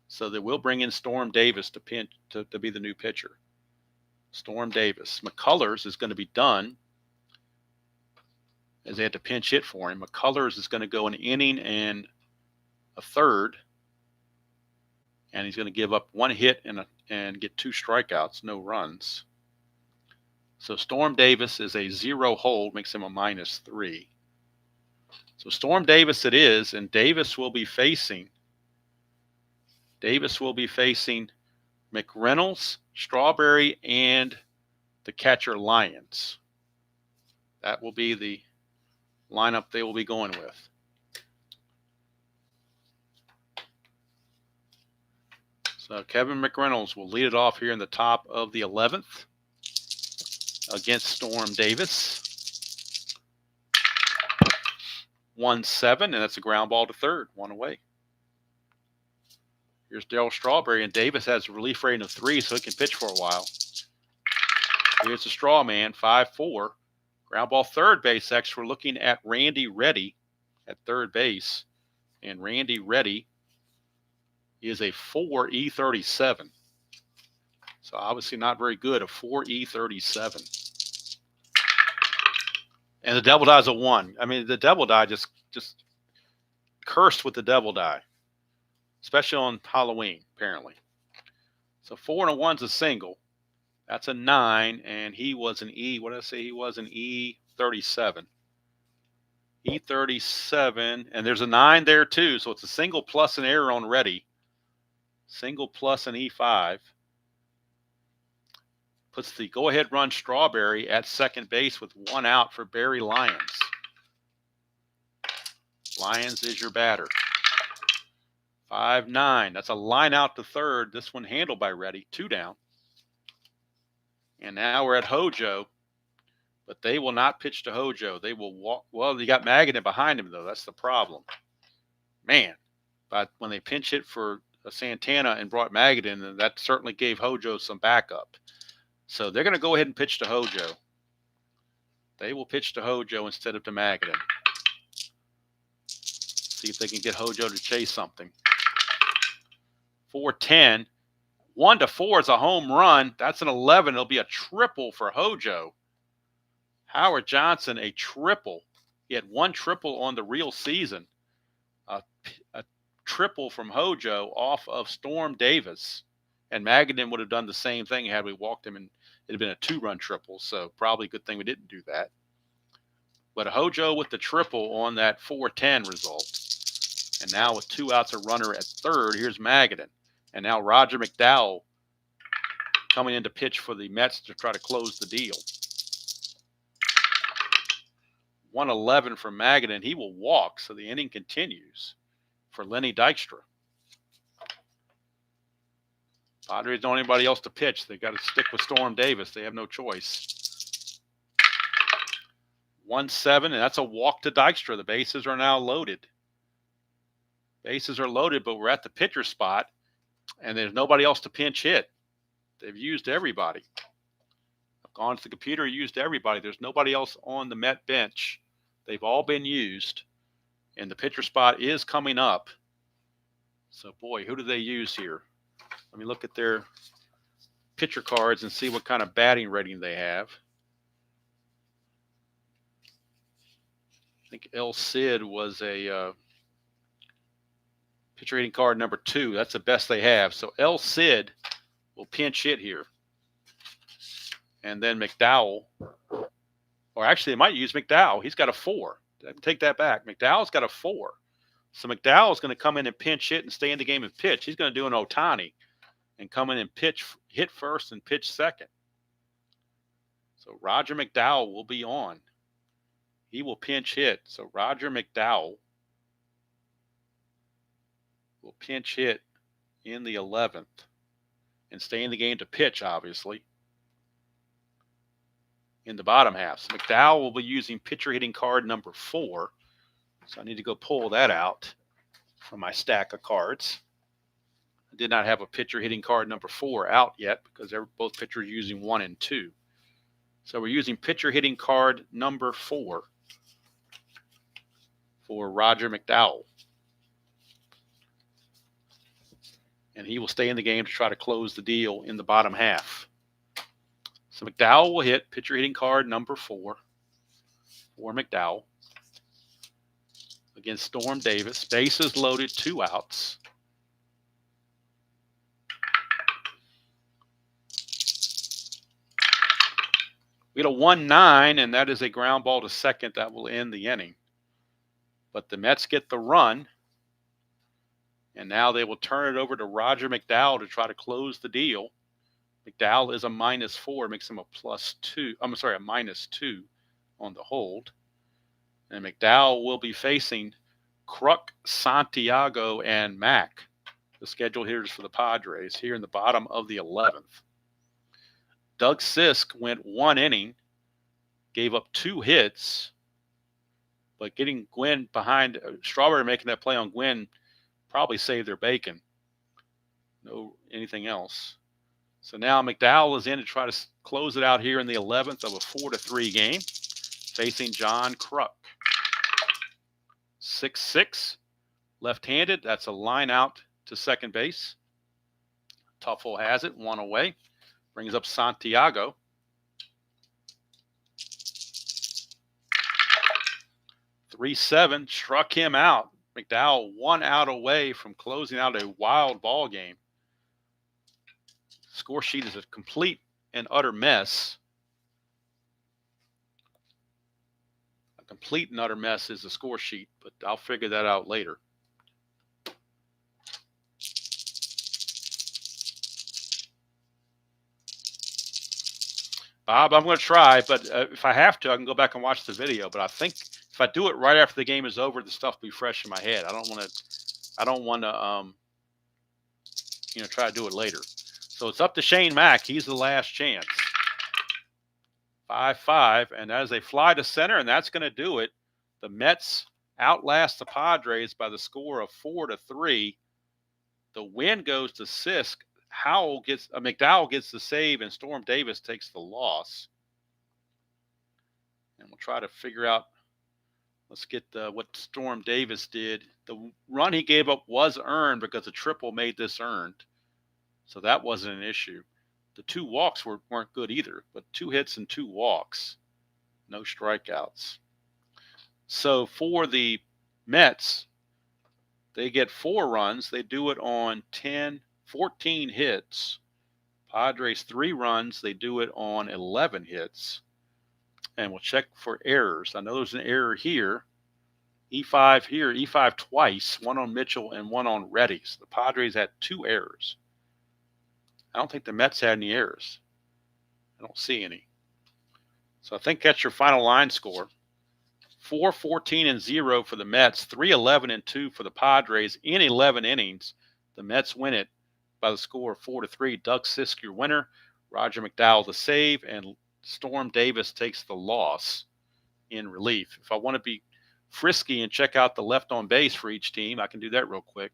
So they will bring in Storm Davis to be the new pitcher. Storm Davis. McCullers is going to be done, as they had to pinch hit for him. McCullers is going to go an inning and a third, and he's going to give up 1 hit and get 2 strikeouts, no runs. So Storm Davis is a 0 hold, makes him a -3. So Storm Davis it is, and Davis will be facing McReynolds, Strawberry, and the catcher Lyons. That will be the lineup they will be going with. So Kevin McReynolds will lead it off here in the top of the 11th against Storm Davis. 1-7, and that's a ground ball to third, 1 away. Here's Darryl Strawberry, and Davis has a relief rating of 3, so he can pitch for a while. Here's the straw man, 5-4. Ground ball third base. Next, we're looking at Randy Reddy at third base. And Randy Reddy is a 4.37. So obviously not very good, a 4.37. And the double die is a 1. I mean, the double die just cursed with the double die, especially on Halloween, apparently. So 4 and a 1's a single. That's a 9, and he was an E. What did I say? He was an E37. E37, and there's a 9 there too. So it's a single plus an error on Reddy. Single plus an E5. Puts the go-ahead run Strawberry at second base with 1 out for Barry Lyons. Lyons is your batter. 5-9. That's a line out to third. This one handled by Reddy. 2 down. And now we're at Hojo, but they will not pitch to Hojo. They will walk. Well, you got Magadan behind him, though. That's the problem. Man, but when they pinch hit for Santana and brought Magadan, that certainly gave Hojo some backup. So they're going to go ahead and pitch to Hojo. They will pitch to Hojo instead of to Magadan. See if they can get Hojo to chase something. 4-10. 1-4 is a home run. That's an 11. It'll be a triple for Hojo. Howard Johnson, a triple. He had 1 triple on the real season. A triple from Hojo off of Storm Davis. And Magadan would have done the same thing had we walked him, and it had been a 2-run triple. So probably a good thing we didn't do that. But Hojo with the triple on that 4-10 result. And now with 2 outs, a runner at third, here's Magadan. And now Roger McDowell coming in to pitch for the Mets to try to close the deal. 111 for Magadan. He will walk, so the inning continues for Lenny Dykstra. Padres don't have anybody else to pitch. They've got to stick with Storm Davis. They have no choice. 1-7, and that's a walk to Dykstra. The bases are now loaded. Bases are loaded, but we're at the pitcher spot. And there's nobody else to pinch hit. They've used everybody. I've gone to the computer, used everybody. There's nobody else on the Met bench. They've all been used. And the pitcher spot is coming up. So, boy, who do they use here? Let me look at their pitcher cards and see what kind of batting rating they have. I think El Cid was a pitcher hitting card number 2. That's the best they have. So El Cid will pinch hit here. And then McDowell, or actually they might use McDowell. He's got a 4. Take that back. McDowell's got a 4. So McDowell's going to come in and pinch hit and stay in the game and pitch. He's going to do an Ohtani and come in and hit first and pitch second. So Roger McDowell will be on. He will pinch hit. So Roger McDowell will pinch hit in the 11th and stay in the game to pitch, obviously, in the bottom half. So McDowell will be using pitcher hitting card number 4. So I need to go pull that out from my stack of cards. I did not have a pitcher hitting card number 4 out yet because both pitchers are using 1 and 2. So we're using pitcher hitting card number 4 for Roger McDowell. And he will stay in the game to try to close the deal in the bottom half. So McDowell will hit pitcher hitting card number 4 for McDowell against Storm Davis. Bases loaded, 2 outs. We get a 1-9, and that is a ground ball to second that will end the inning. But the Mets get the run, and now they will turn it over to Roger McDowell to try to close the deal. McDowell is a -4, makes him a +2. I'm sorry, a -2 on the hold. And McDowell will be facing Kruk, Santiago, and Mack, the scheduled hitters for the Padres, here in the bottom of the 11th. Doug Sisk went 1 inning, gave up 2 hits, but getting Gwynn behind, Strawberry making that play on Gwynn probably saved their bacon. No anything else. So now McDowell is in to try to close it out here in the 11th of a 4-3 game, facing John Kruk. 6-6, left-handed. That's a line out to second base. Tuffle has it, 1 away. Brings up Santiago. 3-7, struck him out. McDowell 1 out away from closing out a wild ball game. Score sheet is a complete and utter mess. A complete and utter mess is the score sheet, but I'll figure that out later. Bob, I'm going to try, but if I have to, I can go back and watch the video. But I think if I do it right after the game is over, the stuff will be fresh in my head. I don't want to, try to do it later. So it's up to Shane Mack. He's the last chance. 5-5, and as they fly to center, and that's going to do it. The Mets outlast the Padres by the score of 4-3. The win goes to Sisk. McDowell gets the save, and Storm Davis takes the loss. And we'll try to figure out. Let's get what Storm Davis did. The run he gave up was earned because the triple made this earned, so that wasn't an issue. The 2 walks weren't good either, but 2 hits and 2 walks, no strikeouts. So for the Mets, they get 4 runs. They do it on 14 hits. Padres 3 runs. They do it on 11 hits. And we'll check for errors. I know there's an error here. E5 here, E5 twice, 1 on Mitchell and 1 on Reddy. So the Padres had 2 errors. I don't think the Mets had any errors. I don't see any. So I think that's your final line score. 4-14-0 for the Mets, 3-11-2 for the Padres in 11 innings. The Mets win it by the score of 4-3. Doug Sisk, your winner. Roger McDowell, the save. And Storm Davis takes the loss in relief. If I want to be frisky and check out the left on base for each team, I can do that real quick.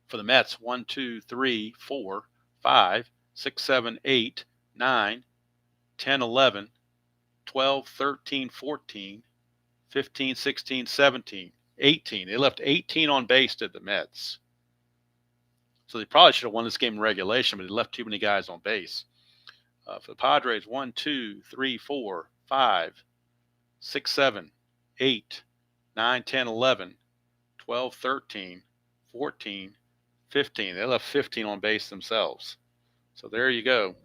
For the Mets, 1, 2, 3, 4, 5, 6, 7, 8, 9, 10, 11, 12, 13, 14, 15, 16, 17, 18. They left 18 on base to the Mets. So they probably should have won this game in regulation, but they left too many guys on base. For the Padres, 1, 2, 3, 4, 5, 6, 7, 8, 9, 10, 11, 12, 13, 14, 15. They left 15 on base themselves. So there you go.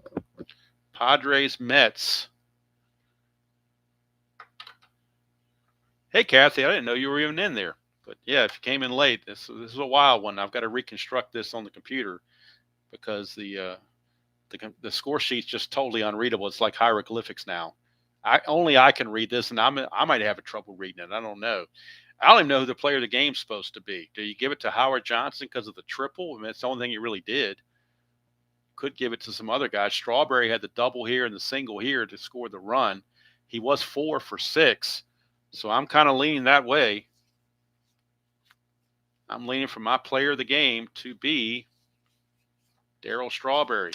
Padres, Mets. Hey, Kathy, I didn't know you were even in there. But yeah, if you came in late, this is a wild one. I've got to reconstruct this on the computer because the score sheet's just totally unreadable. It's like hieroglyphics now. Only I can read this, and I might have trouble reading it. I don't know. I don't even know who the player of the game's supposed to be. Do you give it to Howard Johnson because of the triple? I mean, it's the only thing he really did. Could give it to some other guys. Strawberry had the double here and the single here to score the run. He was 4 for 6, so I'm kind of leaning that way. I'm leaning for my player of the game to be Darryl Strawberry.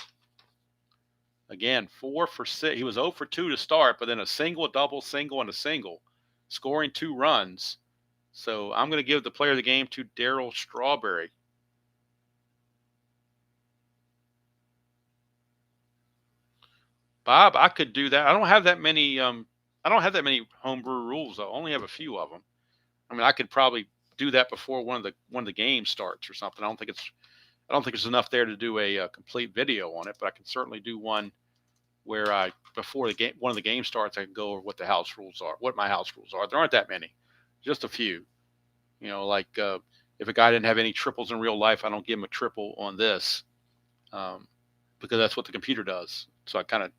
Again, 4 for 6. He was 0 for 2 to start, but then a single, a double, single, and a single, scoring 2 runs. So I'm going to give the player of the game to Darryl Strawberry. Bob, I could do that. I don't have that many. I don't have that many homebrew rules. I only have a few of them. I mean, I could probably do that before one of the games starts or something. I don't think there's enough there to do a complete video on it, but I can certainly do one where I before the game one of the game starts, I can go over what the house rules are, what my house rules are. There aren't that many, just a few. You know, like if a guy didn't have any triples in real life, I don't give him a triple on this um, because that's what the computer does. So I kind of,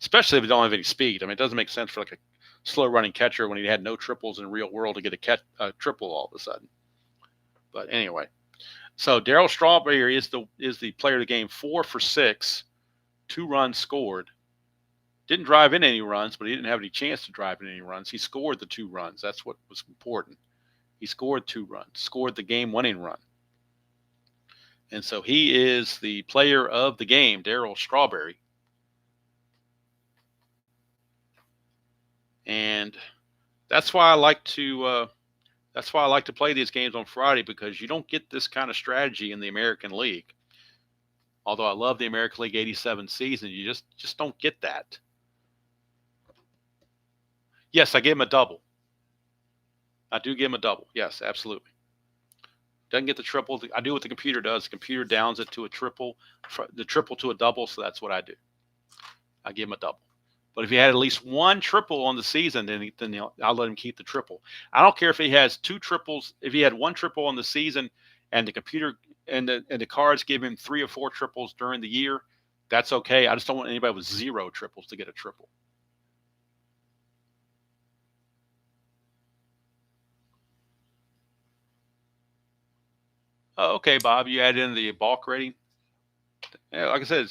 especially if it don't have any speed. I mean, it doesn't make sense for like a slow running catcher when he had no triples in the real world to get a triple all of a sudden. But anyway, so Darryl Strawberry is the player of the game, 4 for 6, 2 runs scored. Didn't drive in any runs, but he didn't have any chance to drive in any runs. He scored the 2 runs. That's what was important. He scored 2 runs, scored the game-winning run. And so he is the player of the game, Darryl Strawberry. And that's why I like to play these games on Friday, because you don't get this kind of strategy in the American League. Although I love the American League 87 season, you just don't get that. Yes, I gave him a double. I do give him a double. Yes, absolutely. Doesn't get the triple. I do what the computer does. The computer downs it to a triple, the triple to a double, so that's what I do. I give him a double. But if he had at least 1 triple on the season, then I'll let him keep the triple. I don't care if he has 2 triples. If he had 1 triple on the season and the computer and the cards give him 3 or 4 triples during the year, that's okay. I just don't want anybody with 0 triples to get a triple. Oh, okay, Bob, you add in the balk rating. Yeah, like I said,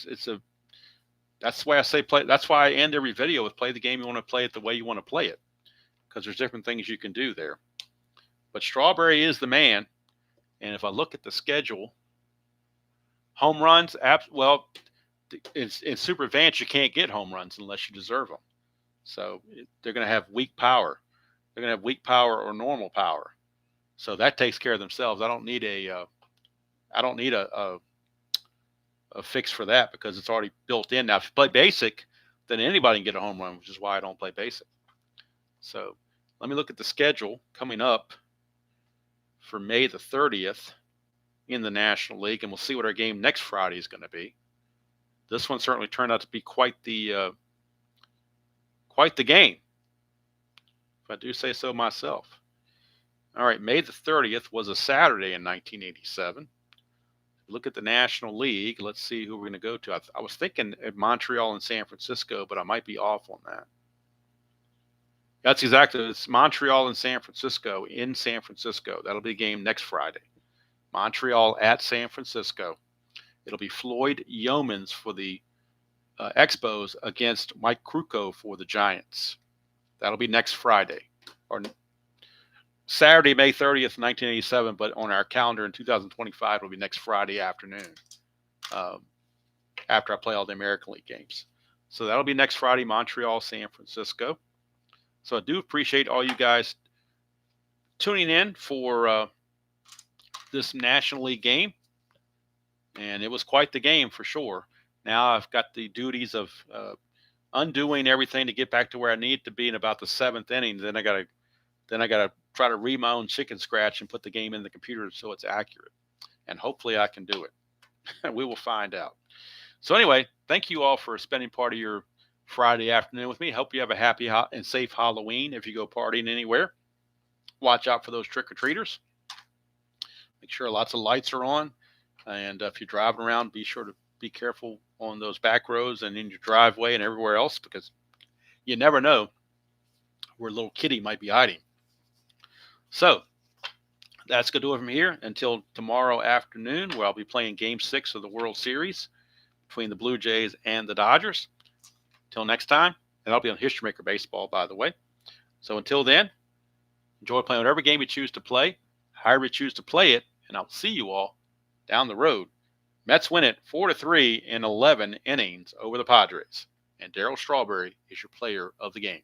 that's why I say play. That's why I end every video with play the game you want to play it the way you want to play it, because there's different things you can do there. But Strawberry is the man. And if I look at the schedule, home runs, well, in Super Advanced, you can't get home runs unless you deserve them. So they're going to have weak power. They're going to have weak power or normal power. So that takes care of themselves. I don't need a fix for that because it's already built in. Now, if you play basic, then anybody can get a home run, which is why I don't play basic. So let me look at the schedule coming up for May the 30th in the National League, and we'll see what our game next Friday is going to be. This one certainly turned out to be quite the game, if I do say so myself. All right, May the 30th was a Saturday in 1987. Look at the National League. Let's see who we're going to go to. I was thinking at Montreal and San Francisco, but I might be off on that. That's exactly. It's Montreal and San Francisco in San Francisco. That'll be a game next Friday. Montreal at San Francisco. It'll be Floyd Yeomans for the Expos against Mike Krukow for the Giants. That'll be next Friday, or Saturday, May 30th, 1987, but on our calendar in 2025, it'll be next Friday afternoon after I play all the American League games. So that'll be next Friday, Montreal, San Francisco. So I do appreciate all you guys tuning in for this National League game. And it was quite the game for sure. Now I've got the duties of undoing everything to get back to where I need to be in about the 7th inning. Then I got to try to read my own chicken scratch and put the game in the computer so it's accurate. And hopefully I can do it. We will find out. So anyway, thank you all for spending part of your Friday afternoon with me. Hope you have a happy and safe Halloween if you go partying anywhere. Watch out for those trick-or-treaters. Make sure lots of lights are on. And if you're driving around, be sure to be careful on those back roads and in your driveway and everywhere else, because you never know where a little kitty might be hiding. So that's going to do it from here until tomorrow afternoon, where I'll be playing Game 6 of the World Series between the Blue Jays and the Dodgers. Till next time, and I'll be on History Maker Baseball, by the way. So until then, enjoy playing whatever game you choose to play, however you choose to play it, and I'll see you all down the road. Mets win it 4-3 in 11 innings over the Padres, and Darryl Strawberry is your player of the game.